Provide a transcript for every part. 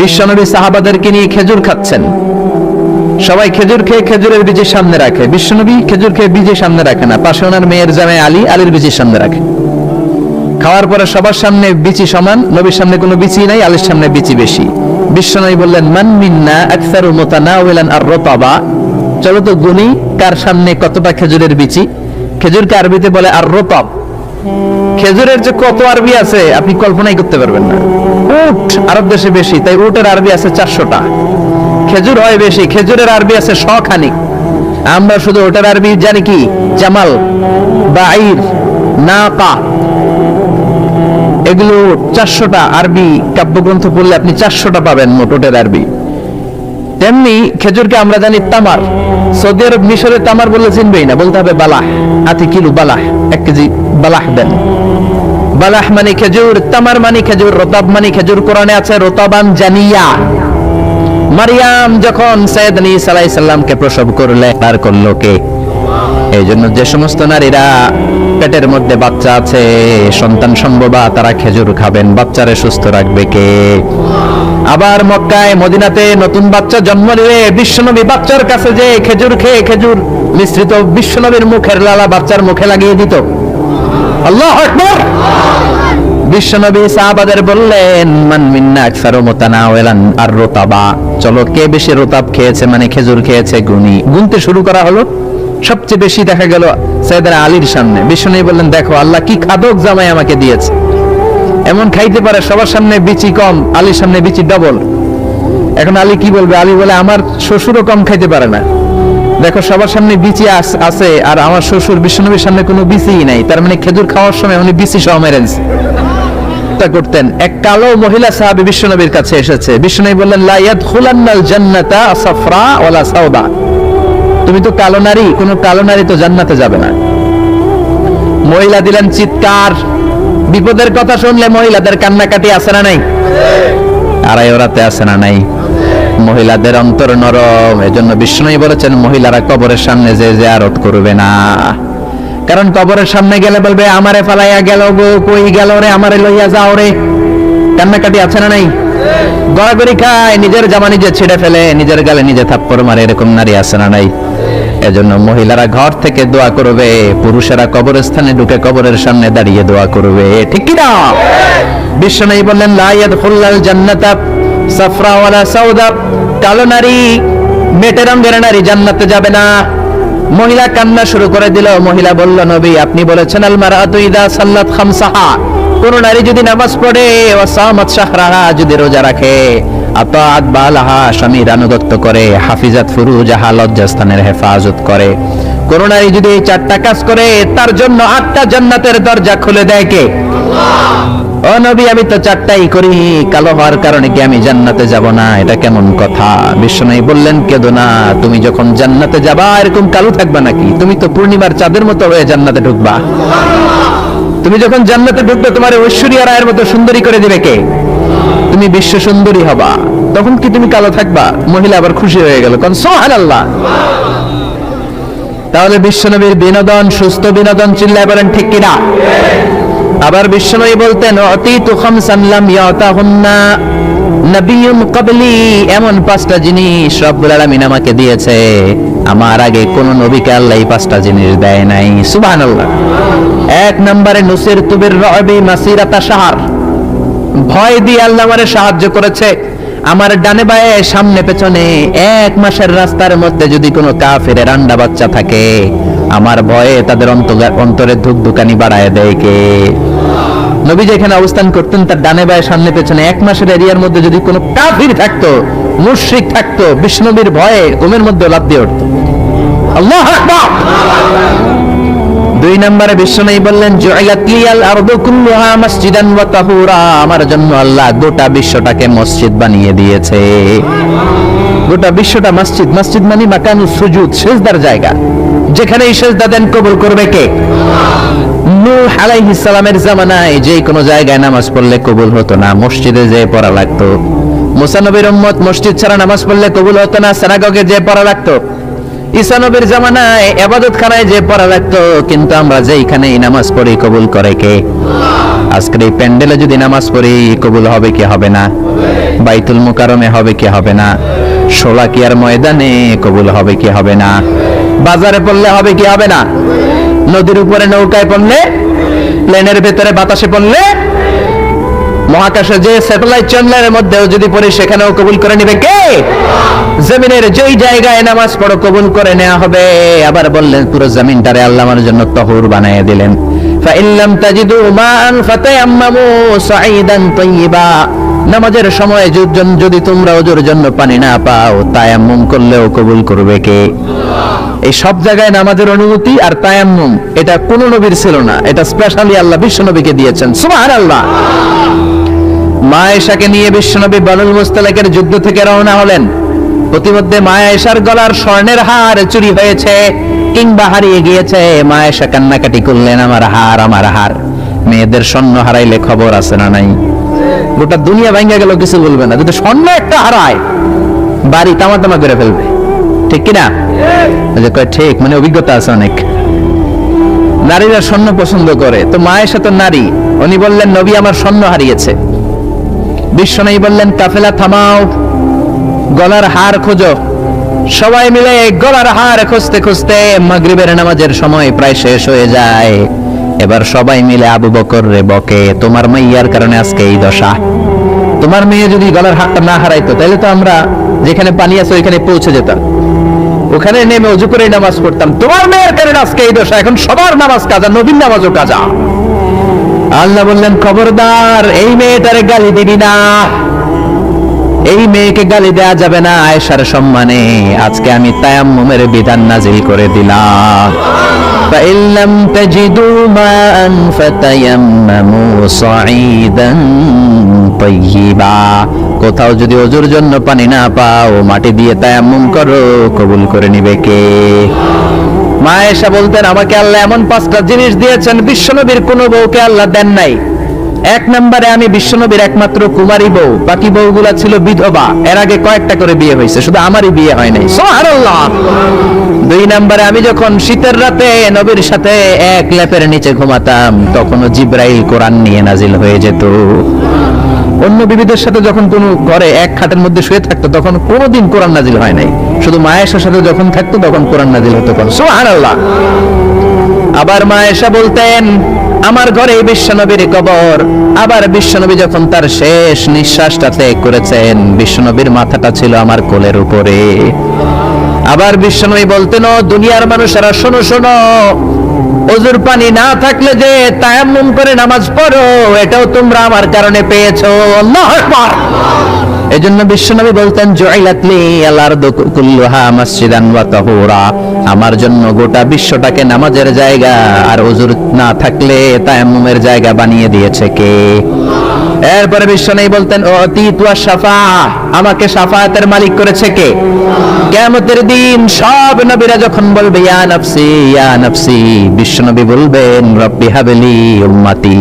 বিশ্বনবী সাহাবাদেরকে নিয়ে খেজুর খাচ্ছেন, সবাই খেজুর খেয়ে খেজুরের বীজের সামনে রাখে, বিশ্বনবী খেজুর খেয়ে বীজের সামনে রাখে না, পাশে ওনার মেয়ের জামাই আলী আলীর বীজের সামনে রাখে। খাওয়ার পরে সবার সামনে বিচি সমান, নবীর সামনে কোনো বিচি নাই, আলীর সামনে বিচি বেশি। বিশ্বনবী বললেন, মান মিন্না আকসারু মুতানাওয়ালান আর-রতাবা, চলো তো গুনি কার সামনে কতটা খেজুরের বিচি। খেজুরকে আরবিতে বলে আর-রতাব। খেজুরের যে কত আরবি আছে আপনি কল্পনাই করতে পারবেন না। উট আরব দেশে বেশি, তাই উটের আরবি আছে 400টা। খেজুর হয় বেশি, খেজুরের আরবি আছে 100 খানিক। আমরা শুধু ওটার আরবি জানি কি জামাল, বাঈর, নাকা, এগুলো 400টা আরবি কাব্যগ্রন্থ পড়লে আপনি 400টা পাবেন মোট ওটার আরবি। তেমনি খেজুরকে আমরা জানি তামার। সৌদি আরব মিশরে তামার বললে চিনবেই না, বলতে হবে বালাহ। আতি কিলো বালাহ, 1 কেজি বালাহ দেন। বালাহ মানে খেজুর, তামার মানে খেজুর, রতাব মানে খেজুর। কোরআনে আছে রতাবান জানিয়া। মারিয়াম যখন সাইয়েদনা ঈসা আলাইহিস সালামকে প্রসব করলে তার করলো কে? এই জন্য যে সমস্ত নারীরা পেটের মধ্যে বাচ্চা আছে, সন্তান সম্ভবা, তারা খেজুর খাবেন। বাচ্চারে সুস্থ রাখবে কে? আবার মক্কায় মদিনাতে নতুন বাচ্চা জন্ম নিলে বিশ্বনবী বাচ্চার কাছে যে খেজুর খেয়ে খেজুর মিশ্রিত বিশ্বনবীর মুখের লালা বাচ্চার মুখে লাগিয়ে দিত। আল্লাহু আকবার। বিশ্বনবী সাহাবাদের বললেন, মান মিন্না আকসারু মুতানাওয়ালান আর-রতাবা, চলো কে বেশি রতাব খেয়েছে মানে খেজুর খেয়েছে গুনি। গুনতে শুরু করা হলো। সবচেয়ে বেশি দেখা গেল সাইয়েদনা আলীর সামনে। বিশ্বনবী বললেন, দেখো আল্লাহ কি খাদক জামাই আমাকে দিয়েছে। এমন খাইতে পারে, সবার সামনে বিচি কম, আলীর সামনে বিচি ডবল। এখন আলী কি বলবে? আলী বলে, আমার শ্বশুরও কম খাইতে পারে না। দেখো সবার সামনে বিচি আছে আর আমার শ্বশুর বিশ্বনবীর সামনে কোনো বিচিই নাই, তার মানে খেজুর খাওয়ার সময় উনি বিচি সহ মেরেছে করতেন। এক কালো মহিলা সাহাবী বিশ্বনবীর কাছে এসেছে। বিশ্বনবী বললেন, লা ইয়াদখুলান্নাল জান্নাতা সাফরা ওয়ালা সাওদা, তুমি তো কালো নারী, কোন কালো নারী তো জান্নাতে যাবে না। মহিলা দিলেন চিৎকার। বিপদের কথা শুনলে মহিলাদের কান্নাকাটি আছে না নাই? আড়াই ওরাতে আছে না নাই? মহিলাদের অন্তর নরম। এজন্য বিষ্ণুই বলেছেন, মহিলারা কবরের সামনে যে জিয়ারত করবে না। কারণ কবরের সামনে গেলে বলবে, আমারে ফালাইয়া গেল গো, কই গেল রে, আমারে লইয়া যাও রে। কান্নাকাটি আছে না নাই? গড়াগড়ি খায়, নিজের জামা নিজে ছিঁড়ে ফেলে, নিজের গালে নিজে থাপ্পড় মারে, এরকম নারী আছে না নাই? এজন্য মহিলারা ঘর থেকে দোয়া করবে, পুরুষেরা কবরস্থানে ঢুকে কবরের সামনে দাঁড়িয়ে দোয়া করবে। ঠিক কি না? বিশ্বনবী বললেন, লা ইয়াদখুলুল জান্নাতা সাফরা ওয়ালা সাওদা, কালো নারী, মেটে রঙের নারী জান্নাতে যাবে না। মহিলা কান্না শুরু করে দিল। মহিলা বলল, নবী আপনি বলেছেন, আল মারাতু ইযা সাল্লাত খামসাহা, কোন নারী যদি নামাজ পড়ে, ওয়া সামাত শাহরাহা, যদি রোজা রাখে, আতাআত বালাহা, স্বামীর আনুগত্য করে, হাফিজাত ফুরুজাহা, লজ্জাস্থানের হেফাজত করে, কোন নারী যদি এই 4টা কাজ করে, তার জন্য 8টা জান্নাতের দরজা খুলে দেয় কে? আল্লাহ। ও নবী, আমি তো 4টাই করি, কালো হওয়ার কারণে কি আমি জান্নাতে যাব না? এটা কেমন কথা? বিশ্বনবী বললেন, কেঁদো না, তুমি যখন জান্নাতে যাবা এরকম কালো থাকবা নাকি? তুমি তো পূর্ণিমার চাঁদের মতো হয়ে জান্নাতে ঢুকবা। তুমি যখন জান্নাতে ঢুকবে, তোমার ঐশ্বরিয়া রায়ের মতো সুন্দরী করে দিবে কে? তুমি বিশ্ব সুন্দরী হবা, তখন কি তুমি কালো থাকবা? মহিলা আবার খুশি হয়ে গেল, কোন সুবহানাল্লাহ। তাহলে বিশ্বনবীর বিনোদন, সুস্থ বিনোদন, চিল্লায় বলেন ঠিক কিনা? আবার বিশ্বনবী বলতেন, অতীতু খামসান লাম ইয়াতাহুন্না নবিয়্যুন ক্বাবলি, এমন 5টা জিনিস রব্বুল আলামিন আমাকে দিয়েছে, আমার আগে কোন নবীকে আল্লাহ এই 5টা জিনিস দেয় নাই। সুবহানাল্লাহ। 1 নম্বরে নুসিরতু বির-রু'বি মাসিরাতা শাহর, ভয় দিয়ে আল্লাহ আমারে সাহায্য করেছে। আমার ডানে বায়ে সামনে পেছনে 1 মাসের রাস্তার মধ্যে যদি কোনো কাফেরের আন্ডা বাচ্চা থাকে, আমার ভয়ে তাদের অন্তরে ধুকধুকানি বাড়ায় দেয় কে? নবী যেখানে অবস্থান করতেন, তার ডানে বায়ে সামনে পেছনে 1 মাসের এরিয়ার মধ্যে যদি কোনো কাফির থাকতো, মুশরিক থাকতো, বিষ্ণুবীর ভয়ে ঘুমের মধ্যে লাফ দিয়ে উঠতো। আল্লাহু আকবার। 2 নম্বরে বিশ্বনবী বললেন, জুইলাত লিয়াল আরদু কুল্লুহা মাসজিদান ওয়া তাহুরা, আমার জন্য আল্লাহ গোটা বিশ্বটাকে মসজিদ বানিয়ে দিয়েছে। গোটা বিশ্বটা মসজিদ। মসজিদ মানে মাকানুস সুজুদ, সিজদার জায়গা, যেখানে সিজদা দেন কবুল করবে কে? নূহ আলাইহিস সালামের জামানায় যে কোনো জায়গায় নামাজ পড়লে কবুল হতো না, মসজিদে যেয়ে পড়া লাগতো। মুসা নবীর উম্মত মসজিদ ছাড়া নামাজ পড়লে কবুল হতো না, সিনাগগে যেয়ে পড়া লাগতো। ঈসা নবীর জামানায় ইবাদতখানায় যে পড়া লাগতো, কিন্তু আমরা যেইখানে নামাজ পড়ি কবুল করে কে? আজকের এই প্যান্ডেলে যদি নামাজ পড়ি কবুল হবে কি হবে না? বাইতুল মুকাররমে হবে কি হবে না? শোলাকিয়ার ময়দানে কবুল হবে কি হবে না? বাজারে পড়লে হবে কি হবে না? নদীর উপরে নৌকায় পড়লে, প্লেনের ভেতরে বাতাসে পড়লে, মহাকাশে যে স্যাটেলাইট চ্যানেলের মধ্যেও যদি পড়ি সেখানেও কবুল করে নিবে কে? জমিনের যেই জায়গায় নামাজ পড়ো কবুল করে নেওয়া হবে। আবার বললেন পুরো জমিনটারে আল্লাহ আমার জন্য তহুর বানিয়ে দিলেন। فإن لم تجدوا ماء فتيمموا صعيدا طيبا। নামাজের সময় যদি তোমরা ওজুর জন্য পানি না পাও, তায়াম্মুম করলেও কবুল করবে কে? এই সব জায়গায় নামাজের অনুমতি আর তায়াম্মুম, এটা কোন নবীর ছিল না, এটা স্পেশালি আল্লাহ বিশ্ব নবীকে দিয়েছেন। সুবহানাল্লাহ। মা আয়েশাকে নিয়ে বিশ্বনবী বানুল মুস্তালিকের যুদ্ধ থেকে রওনা হলেন। প্রতিমধ্যে মা আয়েশার গলার স্বর্ণের হার চুরি হয়েছে কিংবা হারিয়ে গিয়েছে। মা আয়েশা কান্নাকাটি করলেন, আমার হার, আমার হার। মেয়েদের স্বর্ণ হারাইলে খবর আছে না নাই? গোটা দুনিয়া ভাঙা গেল কিছু বলবে না, যদি স্বর্ণ একটা হারায় বাড়ি তামা তামা করে ফেলবে, ঠিক কিনা? ঠিক, মানে অভিজ্ঞতা আছে অনেক। নারীরা স্বর্ণ পছন্দ করে, তো মা আয়েশা তো নারী, উনি বললেন নবী আমার স্বর্ণ হারিয়েছে। বিশ্বনবী বললেন কাফেলা থামাও, গলার হার খোঁজো। সবাই মিলে গলার হার খুঁজতে খুঁজতে মাগরিবের নামাজের সময় প্রায় শেষ হয়ে যায়। এবার সবাই মিলে আবু বকর রে বকে, তোমার মাইয়ার কারণে আজকে এই দশা। তোমার মেয়ে যদি গলার হারটা না হারাইতো তাহলে তো আমরা যেখানে পানি আছে ওইখানে পৌঁছে যেতাম, ওখানে নেমে ওযু করে নামাজ পড়তাম। তোমার মেয়ের কারণে আজকে এই দশা, এখন সবার নামাজ কাজা, নবীর নামাজও কাজা। আল্লাহ বললেন খবরদার, এই মেয়েটারে গালি দিবি না, এই মেয়েকে গালি দেয়া যাবে না আয়েশার সম্মানে। আজকে আমি তায়াম্মুমের বিধান নাজিল করে দিলাম। فإن لم تجدوا ماء فتيمموا صعيدا طيبا। কোথাও যদি ওযুর জন্য পানি না পাও, মাটি দিয়ে তায়াম্মুম করো, কবুল করে নিবে কে? মা আয়েশা বলতেন আমাকে আল্লাহ এমন 5টা জিনিস দিয়েছেন বিশ্বনবীর কোনো বউকে আল্লাহ দেন নাই। এক নম্বরে আমি বিশ্বনবীর একমাত্র কুমারী বউ, বাকি বউগুলা ছিল বিধবা, এর আগে কয়েকটা করে বিয়ে হয়েছে, শুধু আমারই বিয়ে হয় নাই। সুবহানাল্লাহ। 2 নম্বরে আমি যখন শীতের রাতে নবীর সাথে এক লেপের নিচে ঘুমাতাম, তখনও জিবরাইল কোরআন নিয়ে নাজিল হয়ে যেত। অন্য বিবিদের সাথে যখন কোন ঘরে এক খাটের মধ্যে শুয়ে থাকতো তখন কোনোদিন কোরআন নাজিল হয় নাই, শুধু মা আয়েশার সাথে যখন থাকতো তখন কোরআন নাজিল হতো। সুবহানাল্লাহ। আবার মা আয়েশা বলতেন আমার ঘরে বিশ্বনবীর কবর। আবার বিশ্বনবী যখন তার শেষ নিঃশ্বাসটা ত্যাগ করেছেন, বিশ্বনবীর মাথাটা ছিল আমার কোলের উপরে। আবার বিশ্বনবী বলতেন ও দুনিয়ার মানুষেরা শোনো শোনো, ওযুর পানি না থাকলে যে তায়াম্মুম করে নামাজ পড়ো, এটাও তোমরা আমার কারণে পেয়েছো। আল্লাহু আকবার। এজন্য বিশ্বনবী বলতেন জুইলাত লি আল আরদু কুল্লুহা মাসজিদান ওয়া তাহুরা। আমার জন্য গোটা বিশ্বটাকে নামাজের জায়গা আর ওযুর না থাকলে তায়াম্মুমের জায়গা বানিয়ে দিয়েছে কে? এরপরে বিশ্বনবী বলতেন অতীতু শাফা, আমাকে শাফায়াতের মালিক করেছে কে? কিয়ামতের দিন সব নবীরা যখন বলবে ইয়া নাফসি ইয়া নাফসি, বিশ্বনবী বলবেন রব্বি হাবলি উম্মতি,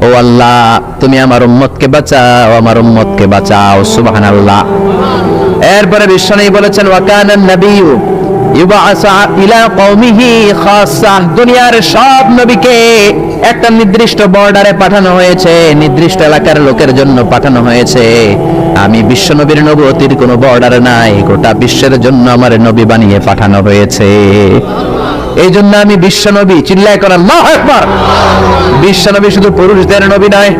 ও আল্লাহ তুমি আমার উম্মতকে বাঁচাও, আমার উম্মতকে বাঁচাও। সুবহানাল্লাহ। এরপরে বিশ্বনবী বলেছেন ওয়া কানান নাবিয়্যু ইউবাসা ইলা কওমিহি খাসসা, দুনিয়ার সব নবীকে একটা নির্দিষ্ট বর্ডারে পাঠানো হয়েছে, নির্দিষ্ট এলাকার লোকের জন্য পাঠানো হয়েছে। আমি বিশ্বনবীর নবুয়তির কোনো বর্ডার নাই, গোটা বিশ্বের জন্য আমার নবী বানিয়ে পাঠানো হয়েছে। এই জন্য আমি বিশ্বনবী, চিল্লায় করেন আল্লাহু আকবার। বিশ্বনবী শুধু পুরুষদের নবী নয়,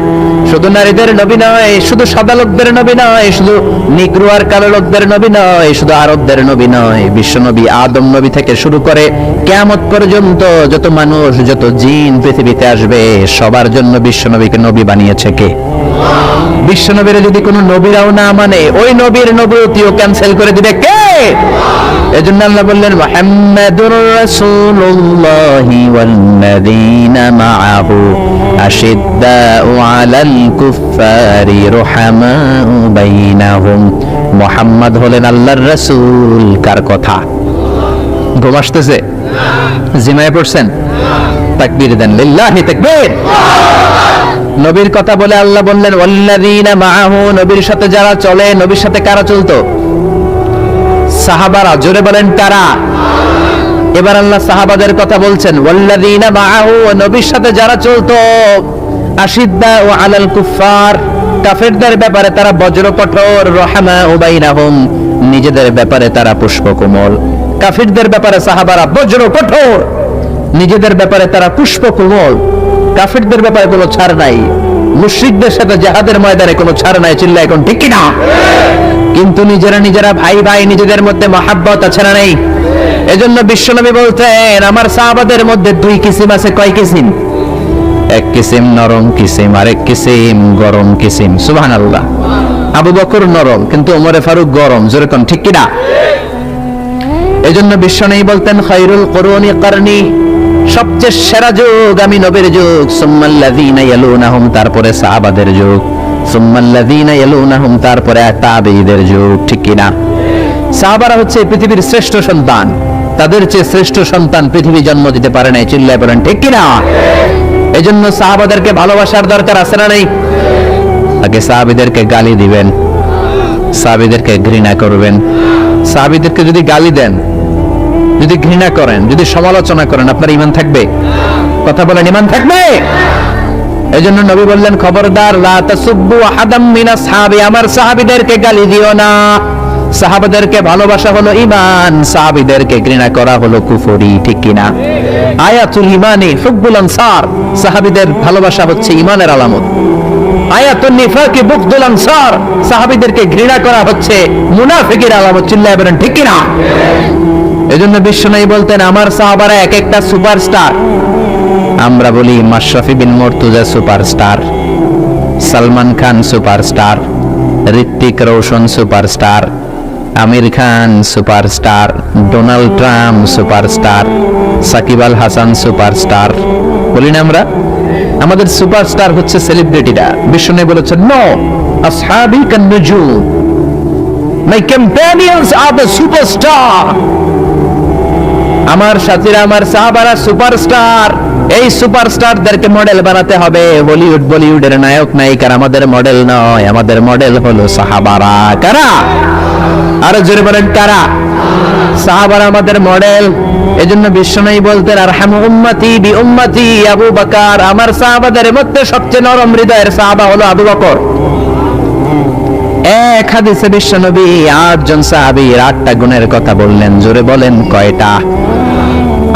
শুধু নারীদের নবী নয়, শুধু সাদা লোকদের নবী নয়, শুধু নিগ্রো আর কালো লোকদের নবী নয়, শুধু আরবদের নবী নয়। বিশ্বনবী আদম নবী থেকে শুরু করে কিয়ামত পর্যন্ত যত মানুষ, যত জিন পৃথিবীতে আসবে, সবার জন্য বিশ্বনবীকে নবী বানিয়েছে কে? বিশ্বনবীর যদি কোনো নবীরাও না মানে, ওই নবীর নবুয়তিও ক্যান্সেল করে দিবে কে? এজন্য আল্লাহ বললেন মুহাম্মাদুর রাসূলুল্লাহি ওয়াল্লাযীনা মাআহু আশিদ্দাউ আলাল কুফফারি রুহামাউ বাইনাহুম। মুহাম্মদ হলেন আল্লাহর রাসূল। কার কথা? ঘুম আসতেছে? জিমায় পড়ছেন? তাকবীর দেন, লিল্লাহি তাকবীর। নবীর কথা বলে আল্লাহ বললেন ওয়াল্লাযীনা মাআহু, নবীর সাথে যারা চলে। নবীর সাথে কারা চলতো? সাহাবারা। জোরে বলেন কারা? এবার আল্লাহ সাহাবাদের কথা বলছেন ওয়াল্লাযীনা মাআহু, নবীর সাথে যারা চলতো আশিদ্দাউ আলাল কুফার, কাফেরদের ব্যাপারে তারা বজ্র কঠোর, রহমাউ বাইনাহুম, নিজেদের ব্যাপারে তারা পুষ্পকোমল। কাফেরদের ব্যাপারে সাহাবারা বজ্র কঠোর, নিজেদের ব্যাপারে তারা পুষ্পকোমল। কাফেরদের ব্যাপারে কোনো ছাড় নাই, মুশরিকদের সাথে জিহাদের ময়দানে কোনো ছাড় নাই। চিল্লা এখন ঠিক কি না? কিন্তু নিজেরা ভাই ভাই, নিজেদের মধ্যে মহাব্বত আছে না নেই? এজন্য বিশ্বনবী বলতেন আমার সাহাবাদের মধ্যে দুই কিসিম আছে। কয় কিসিম? এক কিসিম নরম কিসিম, আরেক কিসিম গরম কিসিম। সুবহানাল্লাহ। আবু বকর নরম, কিন্তু ওমরে ফারুক গরম। জোরে কোন ঠিক কি না? এজন্য বিশ্বনবী বলতেন খায়রুল কুরুনি করনি, সবচেয়ে সেরা যুগ আমি নবীর যুগ, সুম্মাল্লাযীনা ইয়ালুনাহুম, তারপরে সাহাবাদের যুগ, সুম্মাল্লাযীনা ইয়ালুনাহুম, তারপরে তাবেঈদের যুগ। ঠিক কি না? সাহাবারা হচ্ছে পৃথিবীর শ্রেষ্ঠ সন্তান, তাদের চেয়ে শ্রেষ্ঠ সন্তান পৃথিবী জন্ম দিতে পারে নাই। চিল্লায় বলেন ঠিক কি না? এজন্য সাহাবাদেরকে ভালোবাসার দরকার আছে না নেই? আগে সাহাবীদেরকে গালি দিবেন, সাহাবীদেরকে ঘৃণা করবেন। সাহাবীদেরকে যদি গালি দেন, যদি ঘৃণা করেন, যদি সমালোচনা করেন, আপনার ঈমান থাকবে? কথা বলেন, ঈমান থাকবে? এজন্য নবী বললেন খবরদার, লা তাসুব্বু আহাদাম মিনাস সাহাবী, আমার সাহাবীদেরকে গালি দিও না। সাহাবাদেরকে ভালোবাসা হলো ঈমান, সাহাবীদেরকে ঘৃণা করা হলো কুফরি। ঠিক কি না? আয়াতুল ঈমানি হুব্বুল আনসার, সাহাবীদের ভালোবাসা হচ্ছে ঈমানের আলামত। আয়াতুন নিফাকি বুগদুল আনসার, সাহাবীদেরকে ঘৃণা করা হচ্ছে মুনাফিকের আলামত। চিল্লায় বলেন ঠিক কি না? এজন্য বিশ্বনবী বলতেন আমার সাহাবারা এক একটা সুপারস্টার। আমরা বলি Mashrafe Bin Mortaza superstar, Salman Khan superstar, Hrithik Roshan superstar, Aamir Khan superstar, Donald Trump superstar, Shakib Al Hasan superstar. বলি না আমরা? আমাদের সুপারস্টার হচ্ছে সেলিব্রিটিরা। বিশ্বনবী বলেছেন নো, আসহাবি কান নুজুম, মাই কম্প্যানিয়নস আর দ্য সুপারস্টার। আমার সাথীরা, আমার সাহাবারা সুপারস্টার। এই সুপারস্টারদেরকে মডেল বানাতে হবে। বলিউডের নায়ক নায়িকার আমাদের মডেল নয়, আমাদের মডেল হলো সাহাবারা। কারা? আরো জোরে বলেন কারা? সাহাবারা আমাদের মডেল। এজন্য বিশ্বনবী বলতেন আরহামু উম্মতি বি উম্মতি আবু বকর, আমার সাহাবাদের মধ্যে সবচেয়ে নরম হৃদয়ের সাহাবা হলো আবু বকর। এক হাদিসে বিশ্বনবী 8 জন সাহাবীর 8টা গুণের কথা বললেন। জোরে বলেন কয়টা?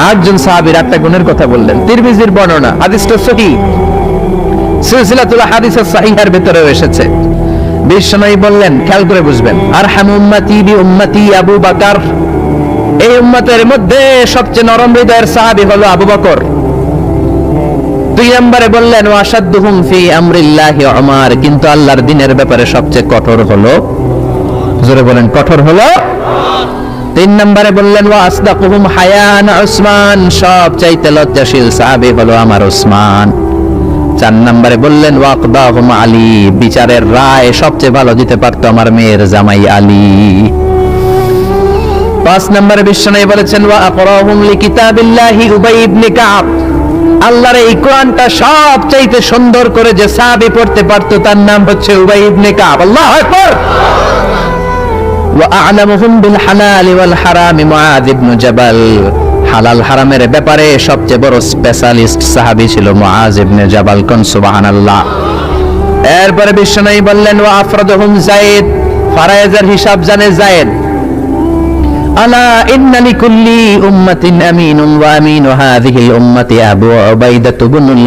8 জন সাহাবীর 8টা গুণের কথা বললেন। তিরমিজির বর্ণনা, হাদিসটা সহিহ, সিলসিলাতুল হাদিসের সহিহের ভিতরে এসেছে। বিশ্বনবী বললেন, খেয়াল করে বুঝবেন, আরহামু উম্মতি বি উম্মতি আবু বকর, এই উম্মতের মধ্যে সবচেয়ে নরম হৃদয়ের সাহাবী হলো আবু বকর। 2 নম্বরে বললেন ওয়াশাদ্দুহুম ফি আমরিল্লাহি উমর, কিন্তু আল্লাহর দ্বীনের ব্যাপারে সবচেয়ে কঠোর হলো, জোরে বলেন কঠোর হলো। 3 নম্বরে বললেন ওয়া আসদাকুহুম হায়ান উসমান, সবচাইতে লজ্জাশীল সাহাবী হলো আমার উসমান। 4 নম্বরে বললেন ওয়াকদাহুম আলী, বিচারের রায় সবচেয়ে ভালো দিতে পারতো আমার মেয়ের জামাই আলী। 5 নম্বরে বিশ্বনবী বলেছেন ওয়া আকরাহুম লিকিতাবিল্লাহি উবাই ইবনে কাব, আল্লাহর এই কোরআনটা সবচাইতে সুন্দর করে যে সাহাবী পড়তে পারতো তার নাম হচ্ছে উবাই ইবনে কাব। আল্লাহু আকবার। ওয়া আ'লামুহুম বিল হালাল ওয়াল হারাম মুআয ইবনে জাবাল, হালাল হারামের ব্যাপারে সবচেয়ে বড় স্পেশালিস্ট সাহাবী ছিল মুআয ইবনে জাবাল। কোন সুবহানাল্লাহ। এরপরে বিশ্বনবী বললেন ওয়া আফরাদুহুম যায়েদ, ফারায়েজের হিসাব জানে যায়েদ। আলা ইন্না লিকুল্লি উম্মাতিন আমিনুন ওয়া আমিনু হাযিহিল উম্মতি আবু উবাইদা ইবনুল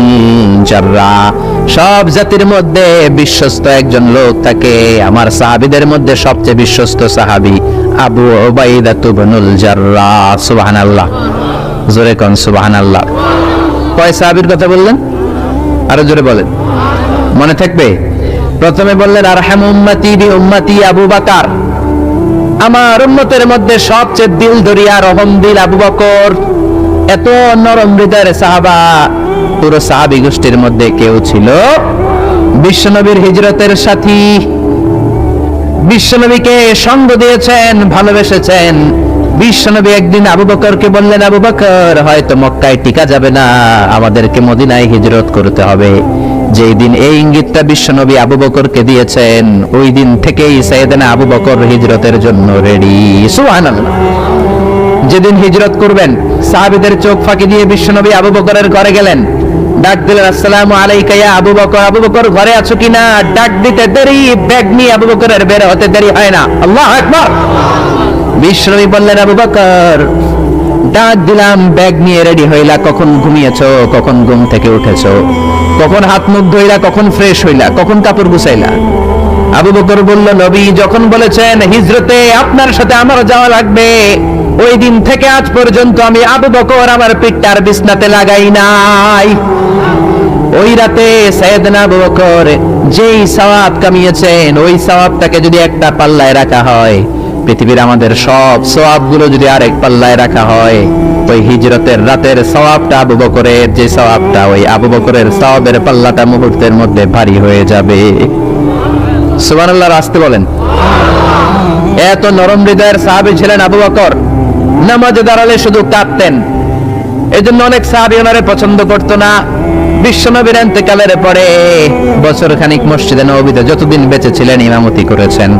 জাররাহ, সব জাতির মধ্যে বিশ্বস্ত একজন লোক থাকে, আমার সাহাবীদের মধ্যে সবচেয়ে বিশ্বস্ত সাহাবী আবু উবাইদা ইবনুল জাররাহ। সুবহানাল্লাহ। জোরে কোন সুবহানাল্লাহ। কয় সাহাবীর কথা বললেন? আরো জোরে বলেন, মনে থাকবে। প্রথমে বললেন আরহামু উম্মতি বি উম্মতি আবু বকর, আমার উম্মতের মধ্যে সবচেয়ে দিল দরিয়া রহম দিল আবু বকর। এত নরম হৃদয়ের সাহাবা পুরো সাহাবী গোষ্ঠীর মধ্যে কেউ ছিল? বিশ্বনবীর হিজরতের সাথী, বিশ্বনবীকে সঙ্গ দিয়েছেন, ভালোবেসেছেন। বিশ্বনবী একদিন আবু বকরকে বললেন আবু বকর, হয়তো মক্কায় টিকা যাবে না, আমাদেরকে মদিনায় হিজরত করতে হবে। যেই দিন এই ইঙ্গিতটা বিশ্বনবী আবু বকরকে দিয়েছেন, ওই দিন থেকেই সাইয়েদনা আবু বকর হিজরতের জন্য রেডি। সুবহানাল্লাহ। যেদিন হিজরত করবেন, সাহাবীদের চোখ ফাঁকি দিয়ে বিশ্বনবী আবু বকরের ঘরে গেলেন, ডাক দিলেন, আসসালামু আলাইকা ইয়া আবু বকর। আবু বকর ঘরে আছো কিনা? ডাক দিতে দেরি, ব্যাগ নিয়ে আবু বকরের বের হতে দেরি হয় না। আল্লাহু আকবার। বিশ্বনবী বললেন, আবু বকর, ডাক দিলাম, ব্যাগ নিয়ে রেডি হইলা, কখন ঘুমিয়েছো, কখন ঘুম থেকে উঠেছো, কখন হাত মুখ ধুইলা, কখন ফ্রেশ হইলা, কখন কাপড় গুছাইলা? আবু বকর বলল, নবী যখন বলেছেন হিজরতে আপনার সাথে আমারও যাওয়া লাগবে, ওই দিন থেকে আজ পর্যন্ত আমি আবু বকর আমার পিঠটার বিছনাতে লাগাই নাই। ওই রাতে সাইয়েদনা আবু বকর যেই সওয়াব কামিয়েছেন, ওই সওয়াবটাকে যদি একটা পাল্লায় রাখা হয়, পৃথিবীর আমাদের সব সওয়াবগুলো যদি আরেক পাল্লায় রাখা হয়, ওই হিজরতের রাতের সওয়াবটা আবু বকরের যে সওয়াবটা, ওই আবু বকরের সওয়াবের পাল্লাটা মুহূর্তের মধ্যে ভারী হয়ে যাবে। সুবহানাল্লাহ, আসতে বলেন। এত নরম হৃদয়ের সাহাবী ছিলেন আবু বকর। নামাজে দাঁড়ালে শুধু কাঁদতেন, এই জন্য অনেক সাহাবী ওনারে পছন্দ করতো না। বিশ্বনবীর ইন্তেকালের পরে বছর খানিক মসজিদে নববীতে যতদিন বেঁচে ছিলেন ইমামতি করেছেন।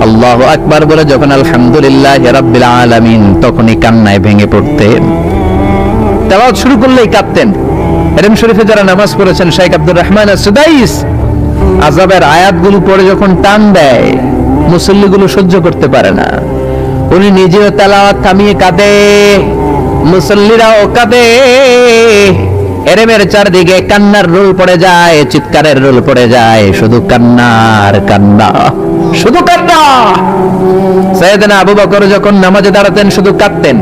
আল্লাহু আকবার বলে যখন আলহামদুলিল্লাহি রাব্বিল আলামিন, তখনই কান্নায় ভেঙে পড়তেন। তেলাওয়াত শুরু করলেই কাঁদতেন। এরম শরীফে যারা নামাজ পড়েছেন, শেখ আব্দুর রহমান আস-সুদাইস আযাবের আয়াতগুলো পড়ে যখন টান দেয়, মুসল্লিগুলো সহ্য করতে পারে না। উনি নিজেও তেলাওয়াত থামিয়ে কাঁদে, মুসল্লিরাও কাঁদে। এরেমের চারদিকে কান্নার রোল পড়ে যায়, চিৎকারের রোল পড়ে যায়, শুধু কান্নার কান্না, শুধু কান্না। সাইয়েদনা আবু বকর যখন নামাজে দাঁড়াতেন শুধু কাঁদতেন।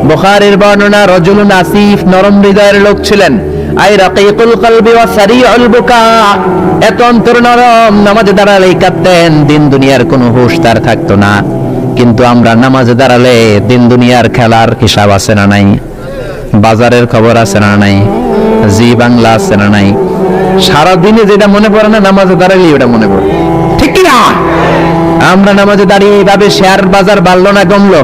বুখারীর বর্ণনা, রজুলুন আসিফ, নরম হৃদয়ের লোক ছিলেন। আই রাকিকুল কলবি ওয়া সারিউল বুকা, এত অন্তর নরম, নামাজে দাঁড়ালেই কাঁদতেন। দিন দুনিয়ার কোনো হুঁশ তার থাকতো না। কিন্তু আমরা নামাজে দাঁড়ালে দিন দুনিয়ার খেলার হিসাব আছে না নাই? বাজারের খবর আছে না নাই? জি বাংলা আছে না নাই? সারাদিনে যেটা মনে পড়ে না, নামাজে দাঁড়ালেই ওটা মনে পড়ে, ঠিক কি না? আমরা নামাজে দাঁড়িয়ে এইভাবে শেয়ার বাজার বাড়লো না কমলো?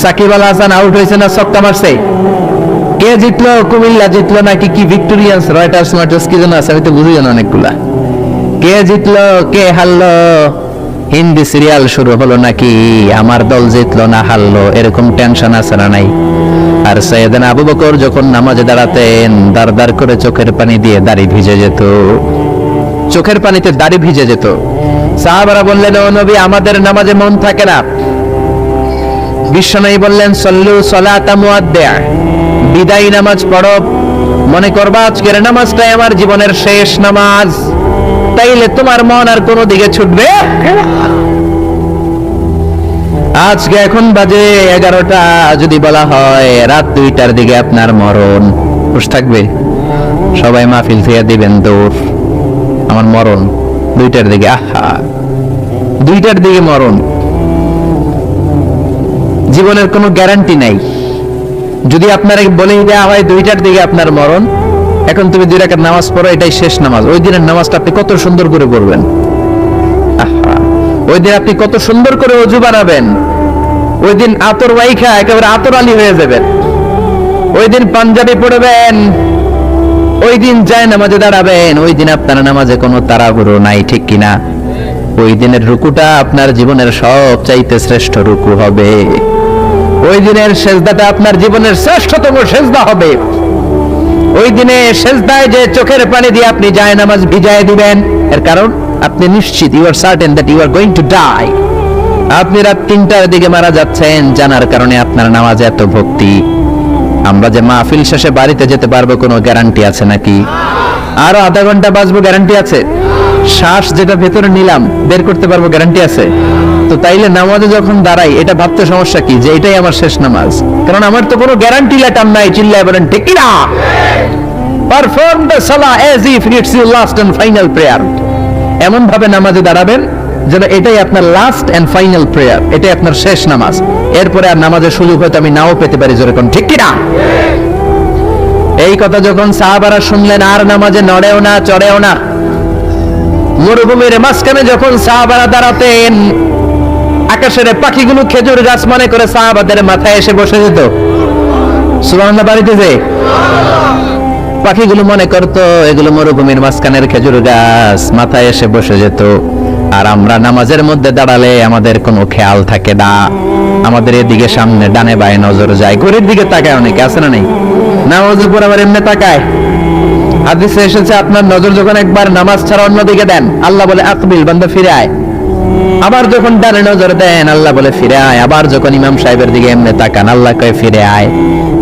সাকিব আল হাসান আউট হয়েছে না ছক্কা মারছে? কে জিতলো? কুমিল্লা জিতলো নাকি কি ভিক্টোরিয়ান্স, রয়টার্স মার্টার্স কি যেন আছে, আমি তো বুঝি না অনেকগুলা। কে জিতলো কে হারলো? হিন্দি সিরিয়াল শুরু হলো নাকি আমার দল জিতলো না হারলো, এরকম টেনশন আছে না নাই? আর সাইয়েদনা আবু বকর যখন নামাজে দাঁড়াতেন, দাঁড় দাঁড় করে চোখের পানি দিয়ে দাড়ি ভিজে যেত, চোখের পানিতে দাড়ি ভিজে যেত। সাহাবারা বললেন, ও নবী, আমাদের নামাজে মন থাকে না। বিশ্বনবী বললেন, সল্লু সলাতা মুআদ্দিআ, বিদায়ী নামাজ পড়ো, মনে করবা আজকের নামাজটাই আমার জীবনের শেষ নামাজ, তাইলে তোমার মন আর কোনো দিকে ছুটবে। আজকে এখন বাজে 11টা, যদি বলা হয় রাত 2টার দিকে আপনার মরণ, খুশ থাকবে? সবাই মাহফিল থেকে দিবেন দৌড়, আমার মরণ 2টার দিকে। আহা, 2টার দিকে মরণ, জীবনের কোনো গ্যারান্টি নাই। যদি আপনার বলেই দেওয়া হয় 2টার দিকে আপনার মরণ, এখন তুমি 2 রাকাত নামাজ পড়ো, এটাই শেষ নামাজ, ওই দিনের নামাজটা আপনি কত সুন্দর করে পড়বেন। আহা, ওই দিন আপনি কত সুন্দর করে ওযু বানাবেন, ওই দিন আতর ওয়াইখা একেবারে আতর আলী হয়ে যাবেন, ওই দিন পাঞ্জাবি পড়বেন, ওই দিন যায় নামাজে দাঁড়াবেন, ওই দিন আপনার নামাজে কোনো তাড়াহুড়ো নাই, ঠিক কিনা? ওই দিনের রুকুটা আপনার জীবনের সবচাইতে শ্রেষ্ঠ রুকু হবে। ওই দিনের সেজদাটা আপনার জীবনের শ্রেষ্ঠতম সেজদা হবে। ওই দিনে সেজদায় যে চোখের পানি দিয়ে আপনি যায় নামাজ ভিজায় দিবেন, এর কারণ আপনি নিশ্চিত, you are certain that you are going to die. আপনি রাত 3টার দিকে মারা যাচ্ছেন, জানার কারণে আপনার নামাজে এত ভক্তি। আমরা যে মাহফিল শেষে বাড়িতে যেতে পারবো কোনো গ্যারান্টি আছে নাকি? আরো আধা ঘন্টা বাঁচবো, গ্যারান্টি আছে? শ্বাস যেটা ভেতরে নিলাম বের করতে পারবো, গ্যারান্টি আছে? তো তাইলে নামাজে যখন দাঁড়াই এটা ভাবতে সমস্যা কি যে এটাই আমার শেষ নামাজ? কারণ আমার তো কোনো গ্যারান্টি লেটার নাই। চিল্লায় বলেন ঠিক কি না? পারফর্ম দ্য সালাহ as if it's your last and final prayer. এমন ভাবে নামাজে দাঁড়াবেন যেন এটাই আপনার লাস্ট এন্ড ফাইনাল প্রেয়ার, এটাই আপনার শেষ নামাজ। এরপরে আর নামাজের সুযোগ হয়তো আমি নাও পেতে পারি, যেরকম ঠিক কি না? এই কথা যখন সাহাবারা শুনলেন, আর নামাজে নড়েও না চড়েও না। মরুভূমির মাঝখানে যখন সাহাবারা দাঁড়াতেন, আকাশের পাখিগুলো খেজুর গাছ মনে করে সাহাবাদের মাথায় এসে বসে যেত। সুবহানাল্লাহ, বাড়িতে যে পাখিগুলো মনে করতো এগুলো মরুভূমির মাঝখানের খেজুর গাছ, মাথায় এসে বসে যেত। আর আমরা নামাজের মধ্যে দাঁড়ালে আমাদের কোনো খেয়াল থাকে না, আমাদের এদিকে সামনে ডানে বায়ে নজর যায়, ঘড়ির দিকে তাকায়, অনেকে আছে না নেই? নামাজের পর আবার এমনি তাকায়, হাদিসে এসেছে আপনার নজর যখন একবার নামাজ ছাড়া অন্যদিকে দেন, আল্লাহ বলে আকবিল, বান্দা ফিরে আয়। আবার যখন ডানে নজর দেন, আল্লাহ বলে ফিরে আয়। আবার যখন ইমাম সাহেবের দিকে এমনি তাকান, আল্লাহ কয় ফিরে আয়।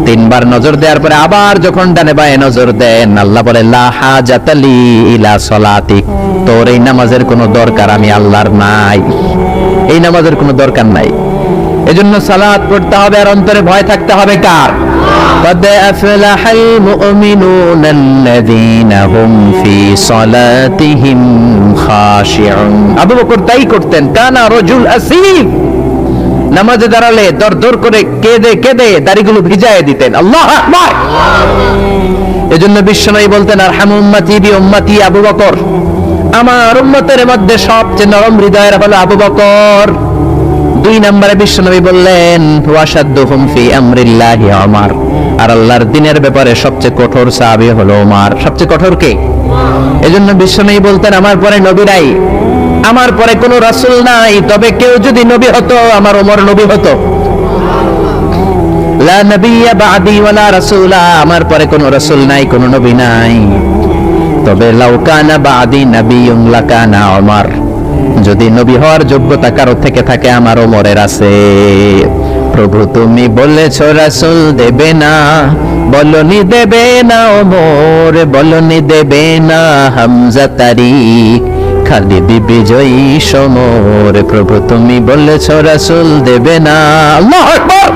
তিনবার নজর দেওয়ার পরে আবার যখন ডানে বায়ে নজর দেন, আল্লাহ বলে লা হাজাতা লি ইলা সলাতিক, তোর এই নামাজের কোনো দরকার আমি আল্লাহর নাই, এই নামাজের কোনো দরকার নাই। এজন্য সালাত পড়তে হবে আর অন্তরে ভয় থাকতে হবে কার? قد أفلح المؤمنون الذين هم في صلاتهم خاشعون। আবু বকর তাই করতেন, কানা রাজুল আসিফ, নামাজে দাঁড়ালে দরদর করে কেঁদে কেঁদে দাড়িগুলো ভিজায় দিতেন। আল্লাহু আকবার। এজন্য বিশ্বনবী বলতেন আরহামু উম্মতি বি উম্মতি আবু বকর, আমার উম্মতের মধ্যে সবচেয়ে নরম হৃদয়ের হলো আবু বকর। দুই নম্বরে বিশ্বনবী বললেন ওয়াশাদ্দুহুম ফি আমরিল্লাহি ওমর, আর আল্লাহর দ্বীনের ব্যাপারে সবচেয়ে কঠোর সাহাবী হলো ওমর। সবচেয়ে কঠোর কে? এজন্য বিশ্বনবী বলতেন আমার পরে নবী নাই, আমার পরে কোনো রাসূল নাই, তবে কেউ যদি নবী হতো আমার ওমর নবী হতো। লা নবিয়্যা বা'দি ওয়ালা রাসূলা, আমার পরে কোনো রাসূল নাই, কোনো নবী নাই, তবে লাউ কানা বা'দি নাবিয়্যুন লাকানা ওমর, যদি নবী হওয়ার যোগ্যতা কারো থেকে থাকে আমার ওমরের আছে। প্রভু তুমি বলেছো রাসূল দেবে না, বলনি দেবে না ওমর, বলনি দেবে না হামজা তারিক, খালিদ বিজয়ী সমর। প্রভু তুমি বলেছো রাসূল দেবে না। আল্লাহু আকবার।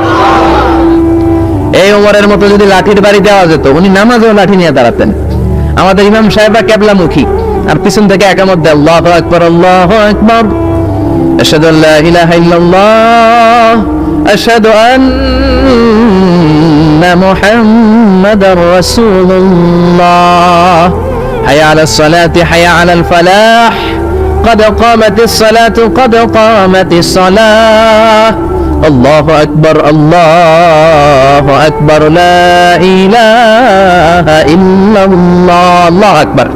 এই ওমরের মতো যদি লাঠির বাড়ি দেওয়া যেত, উনি নামাজেও লাঠি নিয়ে দাঁড়াতেন। আমাদের ইমাম সাহেবরা কেবলামুখী, আর পিছন থেকে একামত দেয় আল্লাহু আকবার আল্লাহু আকবার, আশহাদু আল্লা ইলাহা ইল্লাল্লাহ, আশহাদু আন্না মুহাম্মাদার রাসূলুল্লাহ, হাইয়া আলাস সালাতি হাইয়া আলাল ফালাহ, قد قامت الصلاة قد قامت الصلاة, আল্লাহু আকবার আল্লাহু আকবার, লা ইলাহা ইল্লাল্লাহ, আল্লাহু আকবার।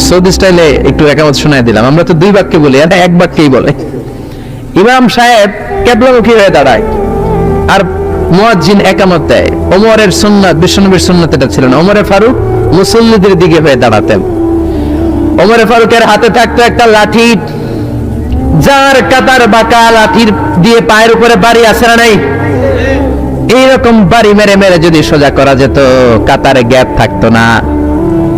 সৌদি স্টাইলে একটু একামত শোনায় দিলাম। আমরা তো দুই বাক্যে বলি, আর এক বাক্যেই বলে। ইমাম সাহেব কিবলামুখী হয়ে দাঁড়ায় আর মুয়াজ্জিন একামত দেয়। ওমরের সুন্নাত, বিশ্বনবীর সুন্নাত এটা ছিল না। ওমরে ফারুক মুসল্লিদের দিকে হয়ে দাঁড়াতেন। ওমরে ফারুকের হাতে থাকতো একটা লাঠি, যার কাতার বাঁকা, লাঠির দিয়ে পায়ের উপরে বাড়ি আছে না নাই, এইরকম বাড়ি মেরে মেরে যদি সোজা করা যেত, কাতারে গ্যাপ থাকতো না।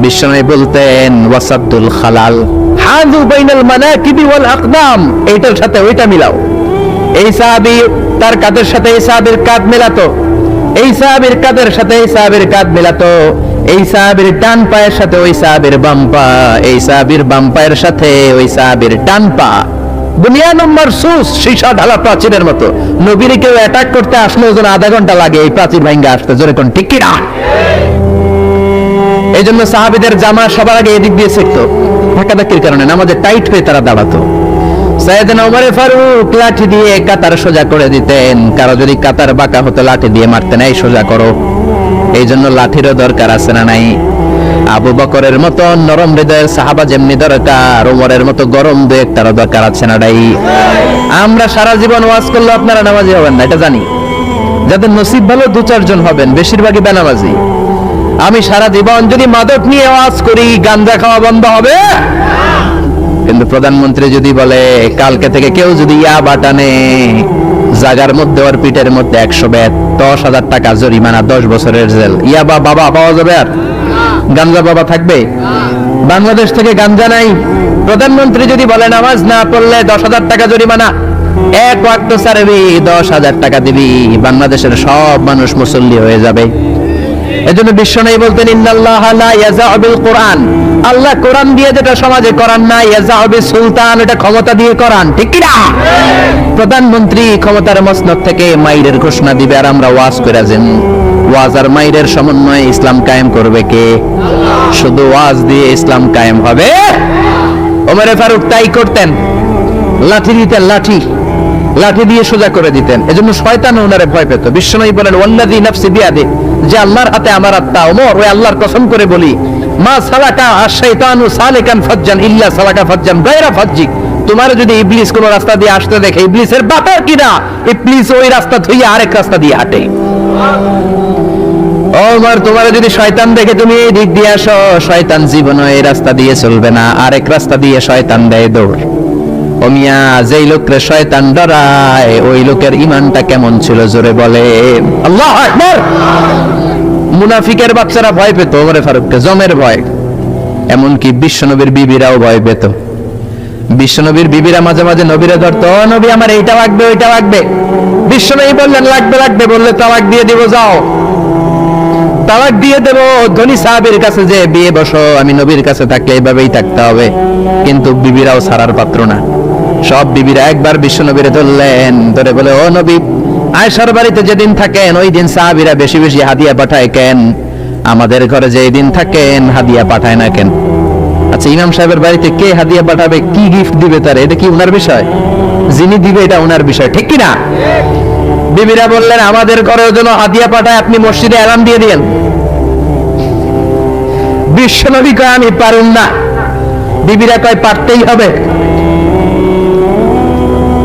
বিশ্বনবী বলতেন ওয়াসাদুল খালাল, হাযু বাইনাল মানাকিবি ওয়াল আকদাম, এইটার সাথে ওইটা মিলাও। এই সাহাবী তার কাঁধের সাথে এই সাহাবীর কাঁধ মেলাতো, এই সাহাবীর কাঁধের সাথে এই সাহাবীর কাঁধ মেলাতো, এই সাহাবীর ডান পায়ের সাথে ওই সাহাবীর বাম পা, এই সাহাবীর বাম পায়ের সাথে ওই সাহাবীর ডান পা। বুনিয়ানুম মারসুস, সীসা ঢালা প্রাচীরের মতো। নবীর কেউ অ্যাটাক করতে আসলেও যেন আধা ঘন্টা লাগে এই প্রাচীর ভাঙ্গা আসতে। জোরে কোন ঠিক কি না? এই জন্য সাহাবীদের জামা সবার আগে এদিক দিয়ে শিখতো, ধাক্কাধাক্কির কারণে নামাজে টাইট হয়ে তারা দাঁড়াতো। সাইয়েদনা ওমরে ফারুক লাঠি দিয়ে কাতার সোজা করে দিতেন। কারো যদি কাতার বাঁকা হতো লাঠি দিয়ে মারতেন, এই সোজা করো। এই জন্য লাঠিরও দরকার আছে না নাই? আবু বকরের মতো নরম হৃদয়ের সাহাবা যেমনি দরকার, ওমরের মতো গরম দু একটারও দরকার আছে না নাই? আমরা সারা জীবন ওয়াজ করলে আপনারা নামাজি হবেন না, এটা জানি। যাদের নসিব ভালো দু চারজন হবেন, বেশিরভাগই বেনামাজি। আমি সারা জীবন যদি মাদক নিয়ে ওয়াজ করি, গাঞ্জা খাওয়া বন্ধ হবে? কিন্তু প্রধানমন্ত্রী যদি বলে কালকে থেকে কেউ যদি ইয়াবা টানে, জাগার মধ্যে ওর পিঠের মধ্যে 100 বেত, 10,000 টাকা জরিমানা, 10 বছরের জেল। ইয়াবা বাবা পাওয়া যাবে? আর গাঞ্জা বাবা থাকবে? বাংলাদেশ থেকে গাঞ্জা নাই। প্রধানমন্ত্রী যদি বলে নামাজ না পড়লে 10,000 টাকা জরিমানা, এক ওয়াক্ত ছাড়বি 10,000 টাকা দিবি, বাংলাদেশের সব মানুষ মুসল্লি হয়ে যাবে। এজন্য বিশ্বনবী বলতেন ইন্নাল্লাহা লা ইয়াযাউ বিল কুরআন, আল্লাহ কোরআন দিয়ে যেটা সমাজে করান না, ইয়াযাউ বিস সুলতান, এটা ক্ষমতা দিয়ে করান। ঠিক কি না? প্রধানমন্ত্রী ক্ষমতার মসনদ থেকে মাইরের ঘোষণা দিবে, আর আমরা ওয়াজ করে যান। ওয়াজ আর মাইরের সমন্বয়ে ইসলাম কায়েম করবে কে? শুধু ওয়াজ দিয়ে ইসলাম কায়েম হবে? ওমরে ফারুক তাই করতেন, লাঠি দিতেন, লাঠি দিয়ে সোজা করে দিতেন। এজন্য শয়তান ওনারে ভয় পেত। বিশ্বনবী বলেন ওয়াল্লাযী নাফসি বিয়াদি, যে আল্লাহর হাতে আমার আত্মা, ওমর ওই আল্লাহর কসম করে বলি, মা সালাকা আশ-শাইতানু সালিকান ফাজ্জান ইল্লা সালাকা ফাজ্জান গায়রা ফাজ্জিক, তোমার যদি ইবলিস কোন রাস্তা দিয়ে আসতে দেখে, ইবলিসের বাপের কিনা, ইবলিস ওই রাস্তা ধুইয়া আরেক রাস্তা দিয়ে হাঁটে। ওমর, তোমার যদি শয়তান দেখে তুমি এই দিক দিয়ে আসো, শয়তান জীবনে এই রাস্তা দিয়ে চলবে না, আরেক রাস্তা দিয়ে শয়তান দেয় দৌড়। ও মিয়া, যেই লোকরে শয়তান ডরায় ওই লোকের ঈমানটা কেমন ছিল জোরে বলে আল্লাহু আকবার। মুনাফিকের বাচ্চারা ভয় পেত ওমরে ফারুককে, জমের ভয়। এমনকি বিশ্বনবীর বিবিরাও ভয় পেত। বিশ্বনবীর বিবিরা মাঝে মাঝে নবীরে ধরতো, ও নবী আমার এইটা লাগবে ওইটা লাগবে। বিশ্বনবী বললেন লাগবে লাগবে, বললে তালাক দিয়ে দিব, যাও তালাক দিয়ে দেব। ধনী সাহাবীর কাছে যে বিয়ে বসো, আমি নবীর কাছে থাকলে এইভাবেই থাকতে হবে। কিন্তু বিবিরাও ছাড়ার পাত্র না। সব বিবিরা একবার বিশ্বনবীরে ধরলেন, ধরে বলে, ও নবী, আয়েশার বাড়িতে যেদিন থাকেন ওই দিন সাহাবীরা বেশি বেশি হাদিয়া পাঠায় কেন? আমাদের ঘরে যে দিন থাকেন হাদিয়া পাঠায় না কেন? আচ্ছা, ইমাম সাহেবের বাড়িতে কে হাদিয়া পাঠাবে, কি গিফট দিবে তারে, এটা কি উনার বিষয়? যিনি দিবে এটা উনার বিষয়, ঠিক কি না? বিবিরা বললেন, আমাদের ঘরের জন্য হাদিয়া পাঠায়, আপনি মসজিদে এলান দিয়ে দিয়েন। বিশ্বনবী কয় আমি পারুম না। বিবিরা কয় পারতেই হবে।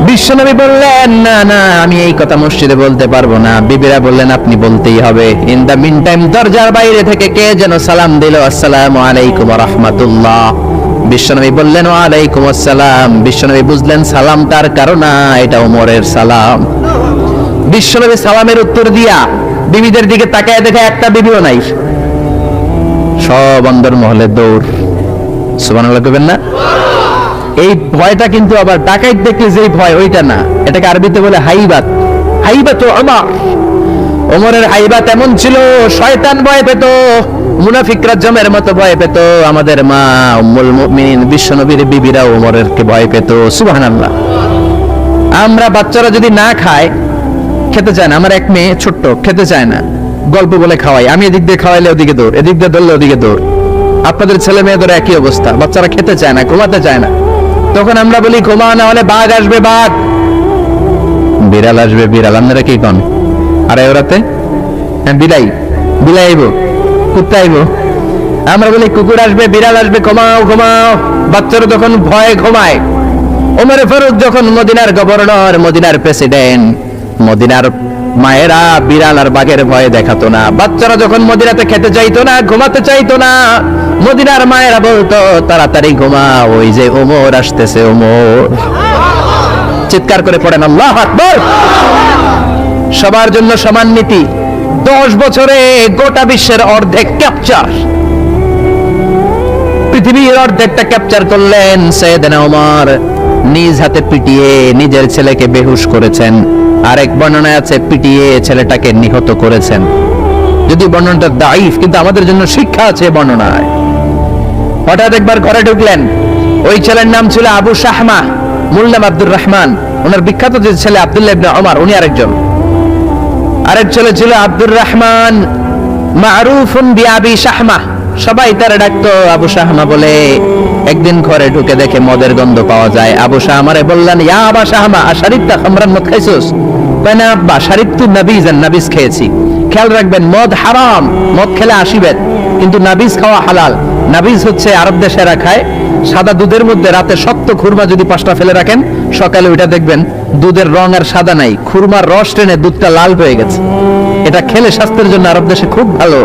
বিশ্বনবী বললেন, না না, আমি এই কথা মসজিদে বলতে পারবো না। বিবিরা বললেন, আপনি বলতেই হবে। ইন দা মিন টাইম দরজার বাইরে থেকে কে যেন সালাম দিল, আসসালামু আলাইকুম ওয়া রাহমাতুল্লাহ। বিশ্বনবী বললেন, ওয়া আলাইকুম আসসালাম। বিশ্বনবী বুঝলেন সালামটার কারণ না, এটা ওমরের সালাম। বিশ্বনবী সালামের উত্তর দিয়া বিবিদের দিকে তাকায় দেখে একটা বিবিও নাই। সব অন্দর মহলে দৌড়। সুবহানাল্লাহ কইবেন না? এই ভয়টা কিন্তু আবার ডাকাইত দেখলে যেই ভয় ওইটা না, এটাকে আরবিতে বলে হাইবাত। হাইবাত ওমর, ওমরের হাইবাত এমন ছিল, শয়তান ভয় পেত, মুনাফিকরা জমের মতো ভয় পেত। আমাদের মা উম্মুল মুমিনিন বিশ্বনবীর বিবিরা ওমরের কে ভয় পেত। সুবহানাল্লাহ। আমরা বাচ্চারা যদি না খায়, খেতে চায় না, আমার এক মেয়ে ছোট্ট খেতে চায় না, গল্প বলে খাওয়াই, আমি এদিক দিয়ে খাওয়াইলে ওদিকে দৌড়, এদিক দিয়ে ধরলে ওদিকে দৌড়। আপনাদের ছেলে মেয়েদের একই অবস্থা, বাচ্চারা খেতে চায় না, ঘুমাতে চায় না। তখন আমরা বলি ঘুমাও না হলে বাঘ আসবে, বাঘ, বিড়াল আসবে, বিড়াল। আপনারা কি কন? আর ওরাতে বিলাই, বিলাই আইব, কুত্তা আইব। আমরা বলি কুকুর আসবে, বিড়াল আসবে, ঘুমাও ঘুমাও। বাচ্চারা তখন ভয়ে ঘুমায়। ওমর ফারুক যখন মদিনার গভর্নর, মদিনার প্রেসিডেন্ট, মদিনার মায়েরা বিড়াল আর বাঘের ভয়ে দেখাতো না। বাচ্চারা যখন মদিনাতে খেতে চাইতো না, ঘুমাতে চাইতো না, মদিনার মায়েরা বলতো তাড়াতাড়ি ঘুমা, ওই যে ওমর আসতেছে, ওমর। চিৎকার করে পড়েন আল্লাহু আকবার। সবার জন্য সমান নীতি। 10 বছরে গোটা বিশ্বের অর্ধেক ক্যাপচার, পৃথিবীর অর্ধেকটা ক্যাপচার করলেন সাইয়েদনা ওমর। নিজ হাতে পিটিয়ে নিজের ছেলেকে বেহুশ করেছেন। আরেক বর্ণনায় আছে পিটিয়ে ছেলেটাকে নিহত করেছেন। যদি বর্ণনাটা দাইফ, কিন্তু আমাদের জন্য শিক্ষা আছে বর্ণনায়। হঠাৎ একবার ঘরে ঢুকলেন, ওই ছেলের নাম ছিল আবু শাহমা, মূল নাম আব্দুর রহমান। ওনার বিখ্যাত যে ছেলে আব্দুল্লাহ ইবনে ওমর, উনি আরেকজন। আরেক ছেলে ছিল আব্দুর রহমান, মারুফুন বিআবি শাহমা, সবাই তারে ডাকতো আবু শাহমা বলে। একদিন ঘরে ঢুকে দেখে মদের গন্ধ পাওয়া যায়। আবু শাহমারে বললেন, ইয়া আবা শাহমা আশারিবতা খামরান, মদ খাইছস? কয় না আব্বা, শারিবতু নাবিজান, নাবিজ খেয়েছি। খেয়াল রাখবেন, মদ হারাম, মদ খেলে আশিবেদ, কিন্তু নাবিজ খাওয়া হালাল। নাবিজ হচ্ছে আরব দেশেরা খায়, সাদা দুধের মধ্যে রাতে শক্ত খুরমা যদি 5টা ফেলে রাখেন, সকালে ওইটা দেখবেন দুধের রং আর সাদা নাই, খুরমার রস টেনে দুধটা লাল হয়ে গেছে। এটা খেলে স্বাস্থ্যের জন্য আরব দেশে খুব ভালো,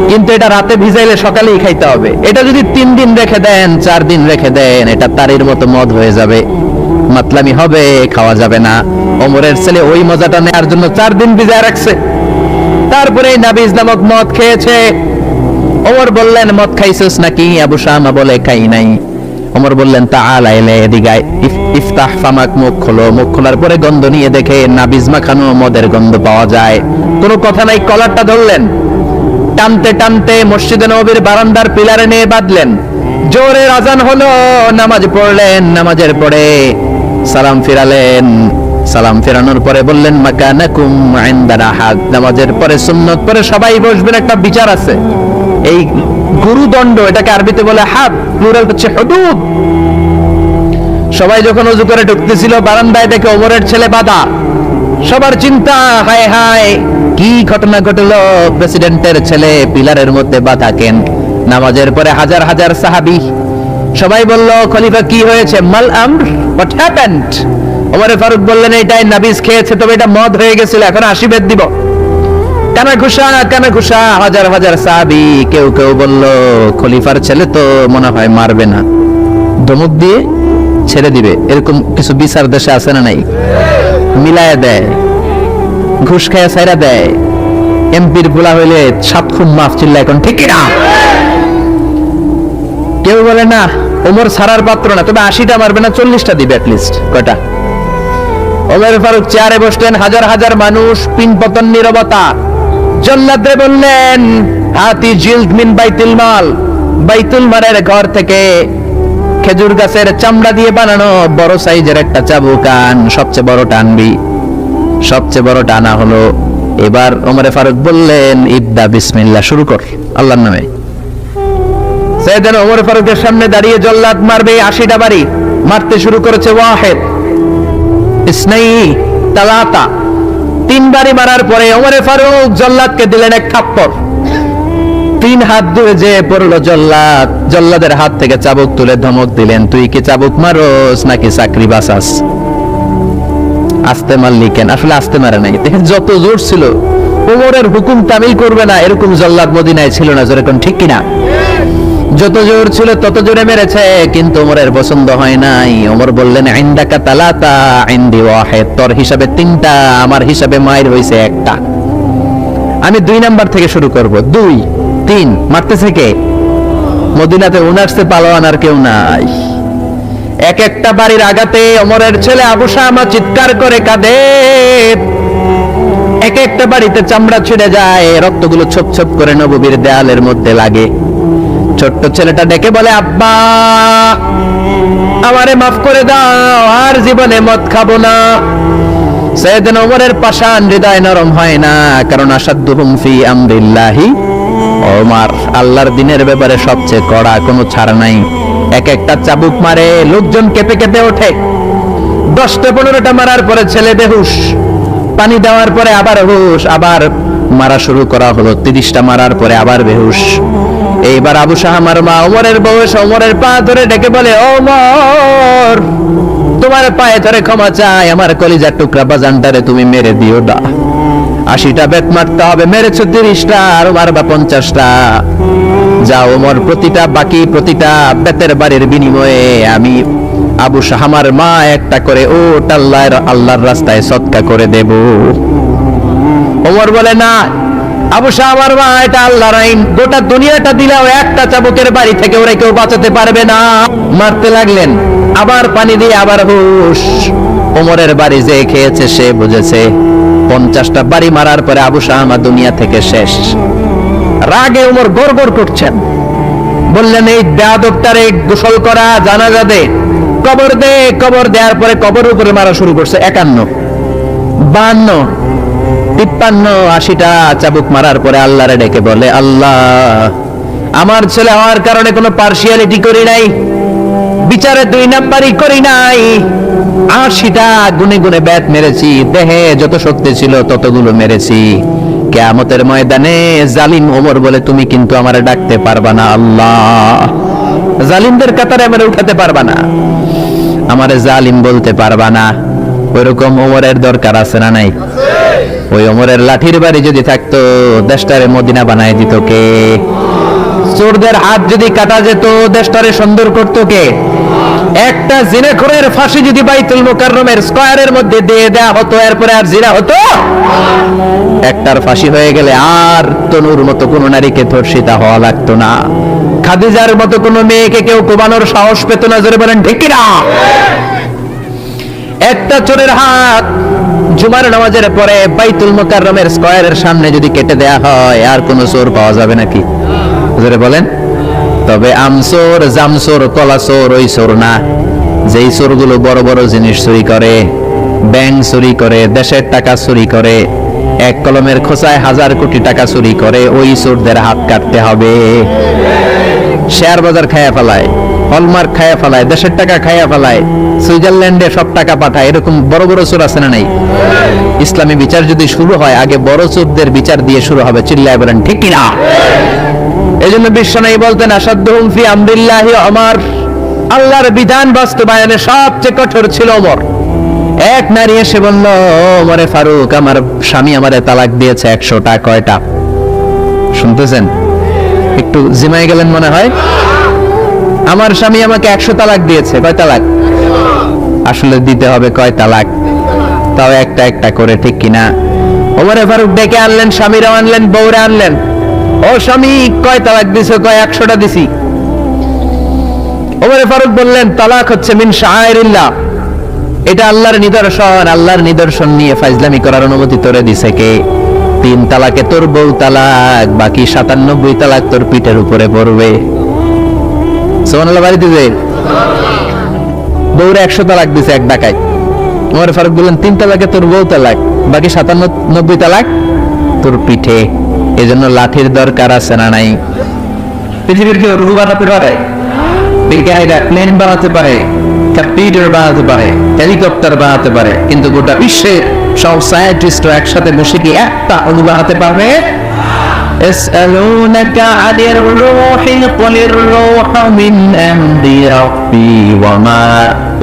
কিন্তু এটা রাতে ভিজাইলে সকালেই খাইতে হবে। এটা যদি 3 দিন রেখে দেন, 4 দিন রেখে দেন, এটা তারির মতো মদ হয়ে যাবে, মাতলামি হবে, খাওয়া যাবে না। ওমরের ছেলে ওই মজাটা নেওয়ার জন্য 4 দিন ভিজায় রাখছে, তারপরে নাবিজ নামক মদ খেয়েছে। ওমর বললেন, মদ খাইছিস নাকি? আবু শামা বলে, খাই নাই। ওমর বললেন, তাআলা ইলা, এদিকে আয়, ইফতাহ ফামাক, মুখ খোলো। মুখ খোলার পরে গন্ধ নিয়ে দেখে নাবিজ মাখানো মদের গন্ধ পাওয়া যায়। কোনো কথা নাই, কলারটা ধরলেন, টানতে টানতে মসজিদে নববীর বারান্দার পিলারে নিয়ে বাঁধলেন। জোরে আজান হলো, নামাজ পড়লেন। নামাজের পরে সালাম ফিরালেন। সালাম ফেরানোর পরে বললেন, মাকানাকুম ইনদা রাহাত। নামাজের পরে সুন্নত পরে সবাই বসবেন, একটা বিচার আছে। এই গুরুদণ্ড, এটাকে আরবিতে বলে হাদ, প্লুরাল হচ্ছে হুদুদ। সবাই যখন ওযু করে ঢুকতেছিল, বারান্দায় দেখে ওমরের ছেলে বাধা। সবার চিন্তা, হায় হায় কি ঘটনা ঘটলো, প্রেসিডেন্টের ছেলে পিলারের মধ্যে বাধা কেন? নামাজের পরে হাজার হাজার সাহাবী সবাই বলল, খলিফা কি হয়েছে? মাল আমর, হোয়াট হ্যাপেন্ড? ওমর ফারুক বললেন, এটাই নাবিজ খেয়েছে, তবে এটা মদ হয়ে গেছিল, এখন 80 বেদ দিব। কানা ঘুষা হাজার হাজার সাহাবী। কেউ কেউ বলল খলিফার ছেলে তো মনে হয় মারবে না, ধমক দিয়ে ছেড়ে দিবে। এরকম কিছু বিচার দেশে আছে না নাই? মিলায় দেয়, ঘুষ খায়া ছাইরা দেয়। এমপির ভুলা হইলে 7 খুন মাফ, চিল্লা এখন ঠিক না? কেউ বলে না ওমর ছাড়ার পাত্র না, তবে 80টা মারবে না, 40টা দিবে অ্যাটলিস্ট। কয়টা? ওমর ফারুক চেয়ারে বসলেন, হাজার হাজার মানুষ, পিনপতন নীরবতা। জল্লাদে বললেন হাতি জিলদ মিন বাইতুল মাল, বাইতুল মালের ঘর থেকে খেজুর গাছের চামড়া দিয়ে বানানো বড় সাইজের একটা চাবুক আন, সবচেয়ে বড় টানবি। সবচেয়ে বড় টানা হলো। এবার ওমর ফারুক বললেন ইবদা বিসমিল্লাহ, শুরু কর আল্লাহর নামে। সাইয়েদনা ওমর ফারুকের সামনে দাঁড়িয়ে জল্লাদ মারবে 80টা বাড়ি, মারতে শুরু করেছে। ওয়াহিদ, ইসনাই, তালাতা, 3 বাড়ি মারার পরে ওমর ফারুক জল্লাদকে দিলেন এক থাপ্পড়। 3 হাত ধরে যে পড়লো জল্লাদ, জল্লাদের হাত থেকে চাবুক তুলে ধমক দিলেন, তুই কি চাবুক মারোস নাকি চাকরি বাঁচাস? আস্তে মারলি কেন? আসলে আস্তে মারে নাই, দেখেন যত জোর ছিল। ওমরের হুকুম তামিল করবে না এরকম জল্লাদ মদিনায় ছিল না, যেরকম ঠিক কিনা? যত জোর ছিল তত জোরে মেরেছে, কিন্তু ওমরের পছন্দ হয় নাই। ওমর বললেন ইনদাকা তালাতা ইনদি ওয়াহিদ, তোর হিসাবে 3টা, আমার হিসাবে মায়ের হইছে 1টা। আমি 2 নাম্বার থেকে শুরু করব। 2, 3 মারতেছে কে? মদিনাতে উনারসে পালোয়ান আর কেউ নাই। এক একটা বাড়ির আঘাতে ওমরের ছেলে আবু শামা চিৎকার করে কাঁদে। এক একটা বাড়িতে চামড়া ছিঁড়ে যায়, রক্তগুলো ছোপ ছোপ করে নববীর দেয়ালের মধ্যে লাগে। ছোট্ট ছেলেটা ডেকে বলে আব্বা আমারে মাফ করে দাও, আর জীবনে মদ খাবো না। সাইয়েদনা ওমরের পাষাণ হৃদয় নরম হয় না, কারণ আসাদুহুম ফি আমরিল্লাহি ওমর, আল্লাহর দিনের ব্যাপারে সবচেয়ে কড়া, কোনো ছাড় নাই। এক একটা চাবুক মারে, লোকজন কেঁপে কেঁপে ওঠে। 10টা-15টা মারার পরে ছেলে বেহুশ, পানি দেওয়ার পরে আবার হুশ, আবার মারা শুরু করা হলো। 30টা মারার পরে আবার বেহুশ। এইবার আবু শাহামার মা ওমরের বয়স, ওমরের পা ধরে ডেকে বলে ওমর তোমার পায়ে ধরে ক্ষমা চাই, আমার কলিজার টুকরা বাজানটারে তুমি মেরে দিও না। 80টা বেত মারতে হবে, মেরেছ 30টা, আর মারবা 50টা। যা ওমর, প্রতিটা বেতের বাড়ির বিনিময়ে আমি আবু শাহামার মা একটা করে ওট আল্লাহর রাস্তায় সদকা করে দেব। ওমর বলে না আবু শাহামার মা, এটা আল্লাহর আইন, গোটা দুনিয়াটা দিলেও একটা চাবুকের বাড়ি থেকে ওরা কেউ বাঁচাতে পারবে না। মারতে লাগলেন, আবার পানি দিয়ে আবার হুশ। ওমরের বাড়ি যে খেয়েছে সে বুঝেছে। 50টা বাড়ি মারার পরে আবু শাহামা দুনিয়া থেকে শেষ। রাগে ওমর গড়গড় করছেন, বললেন এই বেয়াদবটারে গোসল করা, জানাজা দে, কবর দে। কবর দেওয়ার পরে কবরের উপরে মারা শুরু করছে। 51, 52, 53, 80টা চাবুক মারার পরে আল্লাহরে ডেকে বলে আল্লাহ আমার ছেলে হওয়ার কারণে কোনো পার্সিয়ালিটি করি নাই, বিচারে 2 নাম্বারই করি নাই। 80টা গুনে গুনে বেত মেরেছি, দেহে যত শক্তি ছিল ততগুলো মেরেছি। কিয়ামতের ময়দানে জালিম ওমর বলে তুমি কিন্তু আমারে ডাকতে পারবা না আল্লাহ, জালিমদের কাতারে আমারে উঠাতে পারবা না, আমারে জালিম বলতে পারবা না। ওইরকম ওমরের দরকার আছে না নাই? ওই ওমরের লাঠির বাড়ি যদি থাকতো, দেশটারে মদিনা বানায় দিত কে? চোরদের হাত যদি কাটা যেত, দেশটারে সুন্দর করতো কে? একটা জিনাখোরের ফাঁসি যদি বাইতুল মুকাররমের স্কয়ারের মধ্যে দিয়ে দেয়া হতো, এরপরে আর জিনা হতো? একটার ফাঁসি হয়ে গেলে আর তনুর মতো কোন নারীকে ধর্ষিতা হওয়া লাগতো না, খাদিজার মতো কোন মেয়েকে কেউ কোবানোর সাহস পেত না। জোরে বলেন ঠিক কিনা? একটা চোরের হাত জুমার নামাজের পরে বাইতুল মুকাররমের স্কয়ারের সামনে যদি কেটে দেয়া হয়, আর কোন চোর পাওয়া যাবে নাকি? জোরে বলেন। তবে আমচোর, জামচোর, কলাচোর ওই চোর না, যেই চোরগুলো বড় বড় জিনিস চুরি করে, ব্যাংক চুরি করে, দেশের টাকা চুরি করে, এক কলমের খোঁচায় 1000 কোটি টাকা চুরি করে, ওই চোরদের হাত কাটতে হবে। শেয়ার বাজার খায়া ফেলায়, হলমার্ক খায়া ফেলায়, দেশের টাকা খায়া ফেলায়, সুইজারল্যান্ডে সব টাকা পাঠায়, এরকম বড় বড় চোর আছে না নাই? ইসলামী বিচার যদি শুরু হয়, আগে বড় চোরদের বিচার দিয়ে শুরু হবে। চিল্লায় বলেন ঠিক কিনা? এজন্য বিশ্বনবী বলতেন আসাদুহুম ফি আমরিল্লাহি ওমর, আল্লাহর বিধান বাস্তবায়নে সবচেয়ে কঠোর ছিল ওমর। এক নারী এসে বলল, ওমরে ফারুক, আমার স্বামী আমারে তালাক দিয়েছে 100টা। কয়টা? শুনতেছেন? একটু জিমাই গেলেন মনে হয়। আমার স্বামী আমাকে 100 তালাক দিয়েছে। কয় তালাক? আসলে দিতে হবে কয় তালাক? তাও একটা একটা করে, ঠিক কিনা? ওমরে ফারুক ডেকে আনলেন, স্বামীরা আনলেন, বউরা আনলেন। ও স্বামী, কয় তালাক দিছো? কয় 100টা দিছি। ওমরে ফারুক বললেন, তালাক হচ্ছে মিন শাআইরিল্লাহ, এটা আল্লাহর নিদর্শন। আল্লাহর নিদর্শন নিয়ে ফাইজলামি করার অনুমতি তোরে দিছে কে? 3 তালাকে তোর বউ তালাক, বাকি 97 তালাক তোর পিঠের উপরে পড়বে। সুবহানাল্লাহ। বাড়িতে যে বউরে 100 তালাক দিছে এক ডাকায়। ওমর ফারুক বললেন, 3 তালাকে তোর বউ তালাক, বাকি 97 তালাক তোর পিঠে। এজন্য লাঠির দরকার আছে না নাই? পৃথিবীর কেউ রুহু বানাতে পারে? বিজ্ঞানীরা প্লেন বানাতে পারে, কম্পিউটার বানাতে পারে, হেলিকপ্টার বানাতে পারে, কিন্তু গোটা বিশ্বের সব সায়েন্টিস্ট একসাথে বসে কি একটা অণু বানাতে পারবে? يسألونك عن الروح قل الروح من أمر ربي وما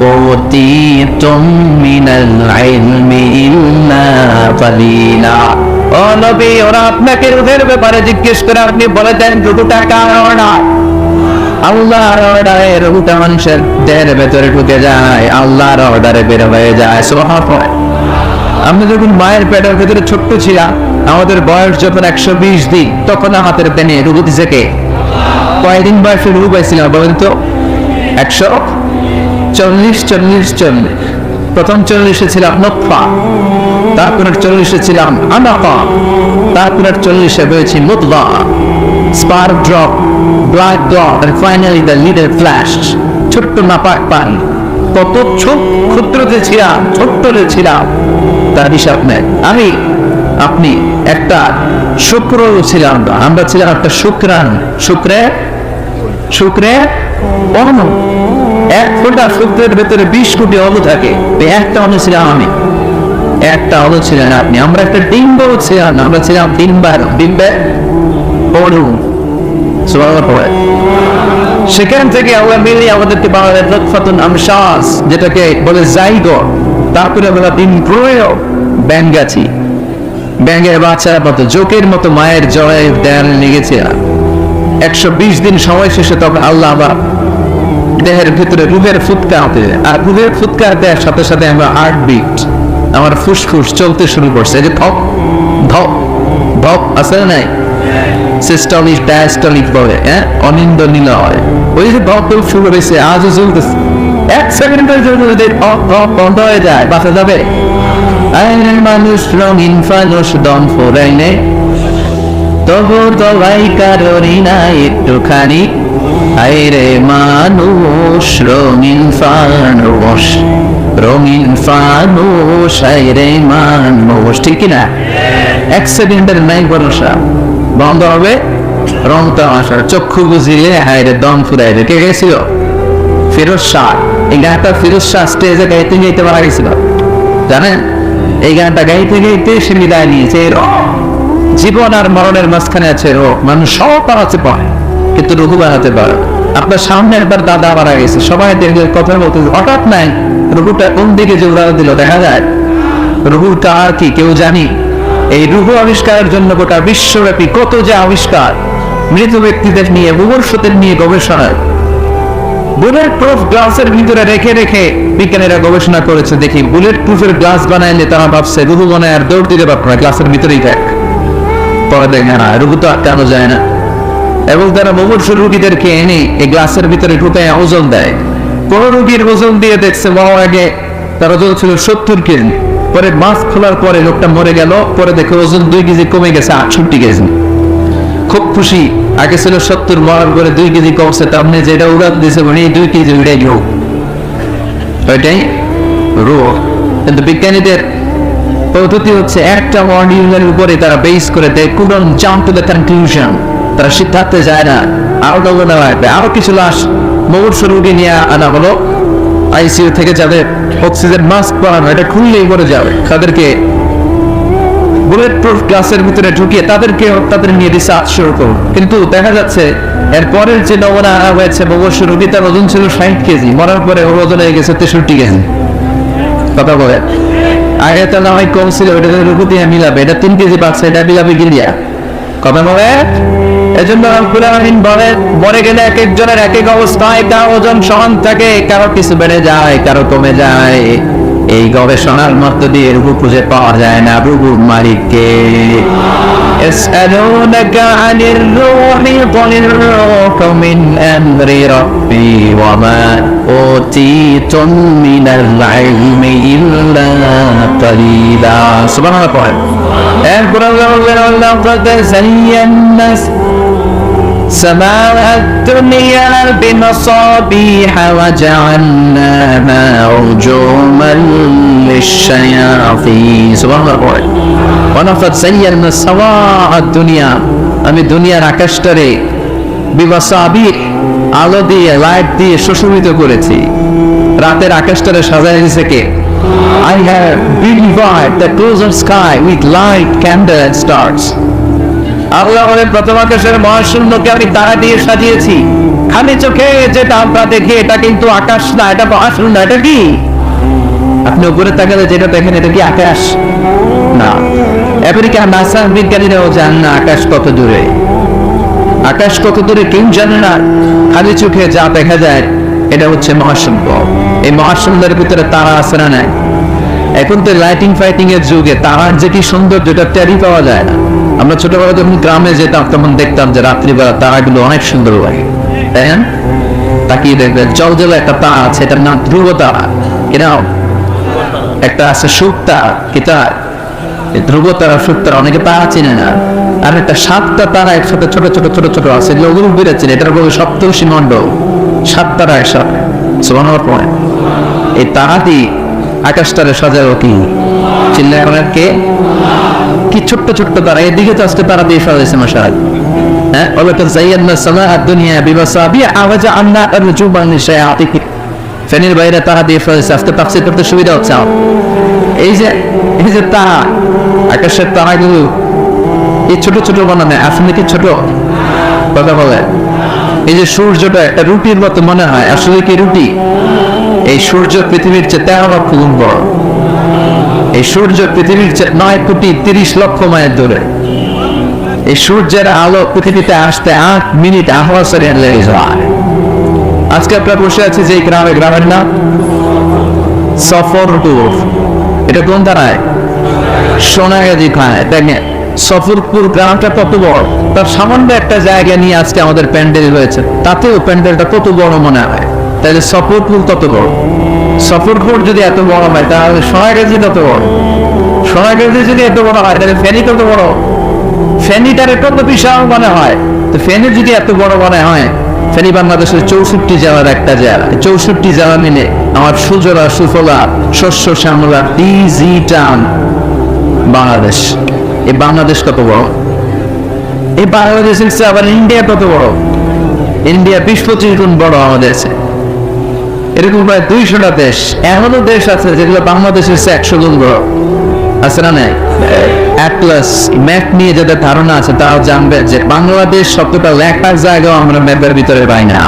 أوتيتم من العلم إلا قليلا। ও নবী, ওরা আপনাকে রূহের ব্যাপারে জিজ্ঞেস করে, আপনি বলে দেন রূহটা কার অর্ডার? আল্লাহর অর্ডারে রূহটা মানুষের দেহের ভেতরে ঢুকে যায়, আল্লাহর অর্ডারে বের হয়ে যায়। সুবহানাল্লাহ। আমরা যখন মায়ের পেটের ভেতরে ছোট্ট ছিলাম, আমাদের বয়স যখন 120 দিন, তখন হাতের পেনে রূহ দিছে কে? কয়দিন বয়সে রূহ পাইছিলাম বলেন তো? 140। প্রথম 40-এ ছিলাম নতফা, তারপর 40-এ ছিলাম আলাকা, তারপর 40-এ হয়েছি মুদগা, spark drop, blood clot, and finally the little flash। ছোট্ট নাপাক পানি। কত ক্ষুদ্রতে ছিলাম, ছোট্টতে ছিলাম, তার হিসাব নেই। আপনি একটা শুক্র ছিলাম, আমরা ছিলাম একটা শুক্রাণ, শুক্রে অণু। এক ফোঁটা শুক্রের ভেতরে 20 কোটি অণু থাকে। একটা অণু ছিলাম আমি, একটা অণু ছিলেন আপনি। আমরা একটা ডিম্ব ছিলাম, আমরা ছিলাম ডিম্বের অণু। সুবহানাল্লাহ। সেখান থেকে আল্লাহ মিলিয়ে আমাদেরকে বানালেন নতফাতুন আমশাস, যেটাকে বলে জাইগোট। তারপরে আমরা ইমব্রয়ো, ব্যাঙ্গাছি, ব্যাঙের বাচ্চার মতো, জোকের মতো মায়ের জড়ায় দেয়ালে লেগেছে। 120 দিন সময় শেষে তখন আল্লাহ আবার দেহের ভিতরে রুহের ফুৎকার হতে, আর রুহের ফুৎকার দেওয়ার সাথে সাথে আমরা হার্টবিট, আমার ফুসফুস চলতে শুরু করছে। যে ধপ ধপ ধপ আছে না নাই? সিস্টলিক ডায়াস্টলিক বলে, অনিন্দ নিলয়। ওই যে ধপ ধপ শুরু হয়েছে, আজও চলতেছে। 1 সেকেন্ডের জন্য যদি ধপ ধপ বন্ধ হয়ে যায়, বাঁচা যাবে? আইনের মানুষ রঙিন ফানুষ দম ফোরাইনে, তবু দলাই কারোরই না একটুখানি। আইরে মানুষ রঙিন ফানুষ, রঙিন ফানুষ, আইরে মানুষ, ঠিক কিনা? 1 সেকেন্ডের নাই ভরসা, বন্ধ হবে রং তামাশা। চক্ষু বুঝিয়ে হাইরে দম ফুরাইবে। কে গেছিল? ফিরোজ শাহ। এই গানটা ফিরোজ শাহ স্টেজে গাইতে গাইতে মারা গেছিল, জানেন? এই গানটা গাইতে গাইতে সে বিদায় নিয়েছে। জীবন আর মরণের মাঝখানে আছে রোগ। মানুষ সব বানাতে পারে, কিন্তু রঘু বানাতে পারে। আপনার সামনে একবার দাদা মারা গেছে, সবাই দেখে কথা বলতে, হঠাৎ নাই রঘুটা কোন দিকে যে উড়াল দিল দেখা যায়। রঘুটা আর কি কেউ জানি? এই রূহ আবিষ্কারের জন্য গোটা বিশ্বব্যাপী কত যে আবিষ্কার, মৃত ব্যক্তিদের নিয়ে, মুমূর্ষুদের নিয়ে গবেষণা। বুলেট প্রুফ গ্লাসের ভিতরে রেখে রেখে বিজ্ঞানীরা গবেষণা করেছে। দেখি বুলেট প্রুফের গ্লাস বানাইলে তারা ভাবছে রূহ বানায় আর দৌড় দিতে পারবে না, গ্লাসের ভিতরেই থাক। পরে দেখে না, রূহ তো আটকানো যায় না। এবং তারা মুমূর্ষু রোগীদেরকে এনে এই গ্লাসের ভিতরে ঢুকায় ওজন দেয়। কোন রোগীর ওজন দিয়ে দেখছে আগে তার ওজন ছিল 70 কেজি, পরে মাছ খোলার পরে লোকটা মরে গেল, পরে দেখে ওজন 2 কেজি কমে গেছে 68 কেজি। খুব খুশি, আগে ছিল 70, মরার পরে 2 কেজি কমছে, তার মানে যেটা উড়ান দিয়েছে মানে 2 কেজি উড়াই রোগ, ওইটাই রোগ। কিন্তু বিজ্ঞানীদের পদ্ধতি হচ্ছে একটা মডিউলের উপরে তারা বেস করে দেয়, couldn't jump to the conclusion, তারা সিদ্ধান্তে যায় না। আরো নমুনা লাগবে, আরো কিছু লাশ মুমূর্ষু রোগী নিয়ে আনা হলো আইসিইউ থেকে, যাদের অক্সিজেন মাস্ক পরানো, এটা খুললেই মরে যাবে। তাদেরকে বুলেট প্রুফ গ্লাসের ভিতরে ঢুকিয়ে তাদের নিয়ে রিসার্চ শুরু করুন। কিন্তু দেখা যাচ্ছে এর পরের যে নমুনা আনা হয়েছে মুমূর্ষু রোগী, তার ওজন ছিল 60 কেজি, মরার পরে ওর ওজন হয়ে গেছে 63 কেজি। কথা বলে আগে তো না হয় কম ছিল, ওটা রুকু দিয়ে মিলাবে, এটা 3 কেজি পাচ্ছে, এটা মিলাবে গিলিয়া, কথা বলে। এজন্য কুরআন বলে মরে গেলে এক একজনের এক এক অবস্থায় তার ওজন সমান থাকে, কারো কিছু বেড়ে যায়, কারো কমে যায়। এই গবেষণার মধ্য দিয়ে রূহ খুঁজে পাওয়া যায় না, রূহের মালিককে। يسألونك عن الروح قل الروح من أمر ربي وما أوتيتم من العلم إلا قليلا سبحان الله. ولقد زينا سماء الدنيا بمصابيح وجعلناها رجوما للشياطين سبحان الله. ولقد زينا سماء الدنيا আমি দুনিয়ার আকাশটারে বিমাসাবিহ আলো দিয়ে লাইট দিয়ে সুশোভিত করেছি। রাতের আকাশটারে সাজায় দিয়েছে কে? I have beautified the closer sky with light, candle and stars. আল্লাহ বলেন প্রথম আকাশের মহাশূন্যকে আমি তারা দিয়ে সাজিয়েছি। খালি চোখে যেটা আমরা দেখি এটা কিন্তু আকাশ না, এটা মহাশূন্য। এটা কি? আপনি উপরে তাকালে যেটা দেখেন এটা কি আকাশ? না। আমেরিকা নাসা বিজ্ঞানীরাও জানেন না আকাশ কত দূরে। আকাশ কত দূরে কেউ জানে না। খালি চোখে যা দেখা যায় এটা হচ্ছে মহাশূন্য। এই মহাশূন্যের ভিতরে তারা আছে না নাই? এখন তো লাইটিং ফাইটিং এর যুগে তারার যে কি সুন্দর, যেটা টেরি পাওয়া যায় না। আমরা ছোটবেলা যখন গ্রামে যেতাম তখন দেখতাম যে রাত্রিবেলা তারাগুলো অনেক সুন্দর লাগে, তাই না? তাকিয়ে দেখবেন জলজলে একটা তারা আছে, এটার নাম ধ্রুব তারা। কিনা একটা আছে সুখ তারা, কি তার ধ্রুব তারা, সুখ তারা, অনেকে তারা চিনে না। আর একটা 7টা তারা একসাথে ছোট ছোট ছোট ছোট আছে, ওগুলো বেড়েছে, এটার বলে সপ্তর্ষি মণ্ডল, 7 তারা একসাথে। সুবহানাল্লাহ। এই তারা দিয়ে আকাশটারে সাজাও কি চিল্লায় এখন কে? কি ছোট্ট ছোট্ট তারা, এদিকে তো আজকে তারা দিয়ে সাজাইছে মাশাআল্লাহ। হ্যাঁ, ওয়ালাকাদ যায়্যানা সামাআদ দুনিয়া বিমাসাবিহ ওয়া জাআলনা রুজুমান লিশায়াতিন। ফেনের বাইরে তারা দিয়ে সাজাইছে, আজকে তাফসীর করতে সুবিধা হচ্ছে। এই যে তারা, আকাশের তারাগুলো এই ছোট ছোট বানানো, আসলে কি ছোট? কথা বলে এই যে সূর্যটা একটা রুটির মতো মনে হয়, আসলে কি রুটি? এই সূর্য পৃথিবীর চেয়ে 13 লক্ষ গুণ বড়। এই সূর্য পৃথিবীর চেয়ে 9 কোটি 30 লক্ষ মাইল দূরে। এই সূর্যের আলো পৃথিবীতে আসতে 8 মিনিট আহ্বাসের লেগে যায়। আজকে আমরা বসে আছি যে গ্রামের নাম সফরপুর। এটা কোন ধারায়? সোনাগাজী খায়। দেখেন সফরপুর গ্রামটা কত বড়, তার সামান্য একটা জায়গা নিয়ে আজকে আমাদের প্যান্ডেল হয়েছে, তাতেও প্যান্ডেলটা কত বড় মনে হয়। তাহলে সফরপুর কত বড়? সফরপুর যদি এত বড় হয় তাহলে সোনাগাজী কত বড়? সোনাগাজী যদি এত বড় হয় তাহলে ফেনী কত বড়? ফেনীটার কত বিশাল মনে হয়। তো ফেনী যদি এত বড় মনে হয়, ফেনী বাংলাদেশের 64 জেলার একটা জেলা। 64 জেলা মিলে আমার সুজলা সুফলা শস্য শ্যামলা ডিজিটাল বাংলাদেশ। এই বাংলাদেশ কত বড়? এই বাংলাদেশের চেয়ে আবার ইন্ডিয়া কত বড়? ইন্ডিয়া 20-25 গুণ বড় আমাদের। এরকম প্রায় 200টা দেশ, এমনও দেশ আছে যেগুলো বাংলাদেশের চেয়ে 100 গুণ বড়। আছে না নাই? অ্যাটলাস ম্যাপ নিয়ে যাদের ধারণা আছে তারাও জানবে যে বাংলাদেশ শব্দটা লেখার জায়গাও আমরা ম্যাপের ভিতরে পাই না।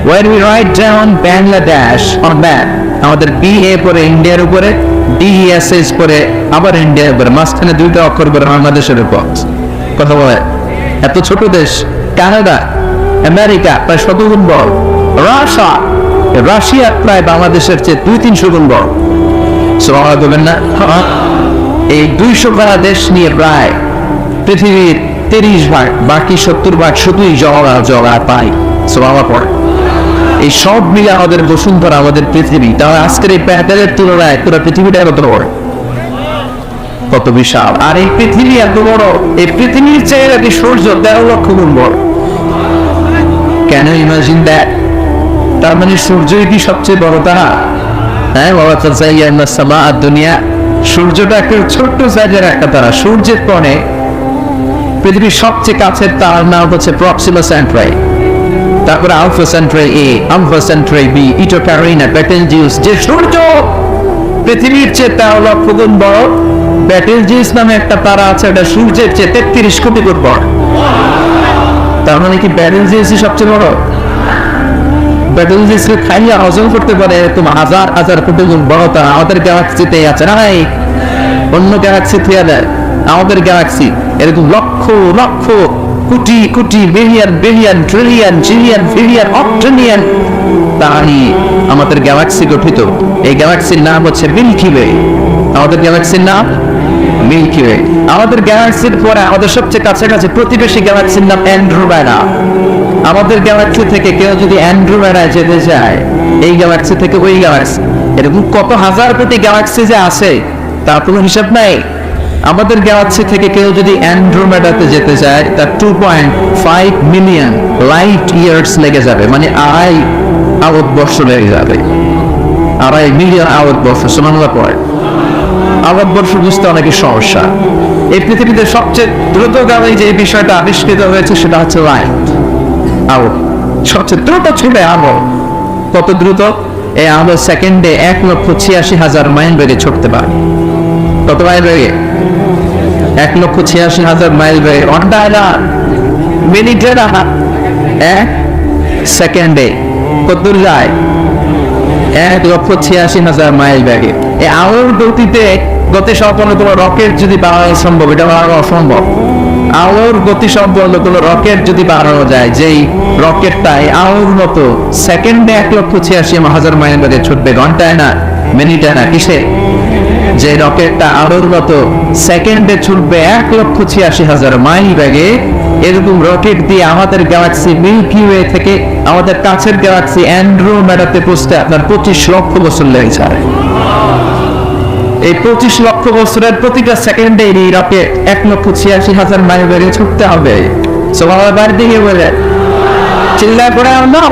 When we write down Bangladesh on map, আমাদের BA পরে ইন্ডিয়ার উপরে, DESS পরে আবার ইন্ডিয়ার উপরে, মাঝখানে 2টা অক্ষর করে বাংলাদেশের উপর। কথা বলে এত ছোট দেশ। কানাডা, আমেরিকা প্রায় 100 গুণ বড়। রাশিয়া প্রায় বাংলাদেশের চেয়ে 200-300 গুণ বড়। সুবহানাল্লাহ বলেন না? এই 200 দেশ নিয়ে প্রায় পৃথিবীর 30 ভাগ, বাকি 70 ভাগ শুধুই জলা পাই। সুবহানাল্লাহ পড়ে। এই সব মিলে আমাদের বসুন্ধরা, আমাদের পৃথিবী। তাহলে আজকের এই প্যাটার্নের তুলনায় পুরো পৃথিবীটা কত বড়, কত বিশাল। আর এই পৃথিবী এত বড়, এই পৃথিবীর চেয়ে নাকি সূর্য 13 লক্ষ গুণ বড়। Can you imagine that? তার মানে সূর্যই কি সবচেয়ে বড় তারা? হ্যাঁ, ওয়ালাকাদ যায়্যানা সামাআদ দুনিয়া। সূর্যটা একটা ছোট্ট সাইজের একটা তারা। সূর্যের পরে পৃথিবীর সবচেয়ে কাছের তারার নাম হচ্ছে প্রক্সিমা সেন্ট্রাই, তারপরে আলফা সেন্ট্রাই এ, আলফা সেন্ট্রাই বি, ইটো ক্যারিনা, বেটেলজিউস। যে সূর্য পৃথিবীর চেয়ে 13 লক্ষ গুণ বড়, বেটেলজিউস নামে একটা তারা আছে, এটা সূর্যের চেয়ে 33 কোটি গুণ বড়। তার মানে কি বেটেলজিউসই সবচেয়ে বড়? পেট্রোল ডিজেল খাইয়া হজম করতে পারে, তোমার হাজার হাজার কোটি গুণ বড়তা আমাদের গ্যালাক্সিতে আছে না ভাই? অন্য গ্যালাক্সি থেকে দেয়, আমাদের গ্যালাক্সি এরকম lakh lakh crore crore billion billion trillion zillion billion octillion তাই আমাদের গ্যালাক্সি গঠিত। এই গ্যালাক্সির নাম হচ্ছে মিল্কি ওয়ে। আমাদের গ্যালাক্সির নাম মিল্কি ওয়ে। আমাদের গ্যালাক্সির পরে আমাদের সবচেয়ে কাছাকাছি প্রতিবেশী গ্যালাক্সির নাম অ্যান্ড্রোমেডা। আমাদের গ্যালাক্সি থেকে কেউ যদি অ্যান্ড্রোমেডায় যেতে চায়, এই গ্যালাক্সি থেকে ওই গ্যালাক্সি, এরকম কত হাজার কোটি গ্যালাক্সি যে আছে তার কোনো হিসাব নাই। আমাদের গ্যালাক্সি থেকে কেউ যদি অ্যান্ড্রোমেডাতে যেতে চায় তার 2.5 মিলিয়ন লাইট ইয়ার্স লেগে যাবে, মানে 2.5 আলোক বর্ষ লেগে যাবে। 2.5 মিলিয়ন আলোক বর্ষ সুবহানাল্লাহ পড়ে। আলোক বর্ষ বুঝতে অনেকের সমস্যা। এই পৃথিবীতে সবচেয়ে দ্রুতগামী যে বিষয়টা আবিষ্কৃত হয়েছে সেটা হচ্ছে লাইট, আলো। সবচেয়ে দ্রুত ছুটে আলো। কত দ্রুত? এই আলো সেকেন্ডে 1,86,000 মাইল বেগে ছুটতে পারে। কত মাইল বেগে? 1,86,000 মাইল বেগে। ঘন্টায় না, মিনিটে না, 1 সেকেন্ডে কত দূর যায়? 1,86,000 মাইল বেগে। এই আলোর গতিতে গতি সম্পন্ন তোমার রকেট যদি বানানো সম্ভব, এটা বানানো অসম্ভব। আলোর গতি সম্পন্ন কোনো রকেট যদি বানানো যায়, যেই রকেটটাই আলোর মতো সেকেন্ডে 1,86,000 মাইল বেগে ছুটবে, ঘন্টায় না, মিনিটে না, কিসে? যে রকেটটা আলোর মতো সেকেন্ডে ছুটবে 1,86,000 মাইল বেগে, এরকম রকেট দিয়ে আমাদের গ্যালাক্সি মিল্কি ওয়ে থেকে আমাদের কাছের গ্যালাক্সি অ্যান্ড্রোমেডাতে পৌঁছতে আপনার 25 লক্ষ বছর লেগে যায়। এই 25 লক্ষ বছরের প্রতিটা সেকেন্ডে এই রকেট 1,86,000 মাইল বেগে ছুটতে হবে। সবার দিকে বলে চিল্লা করে না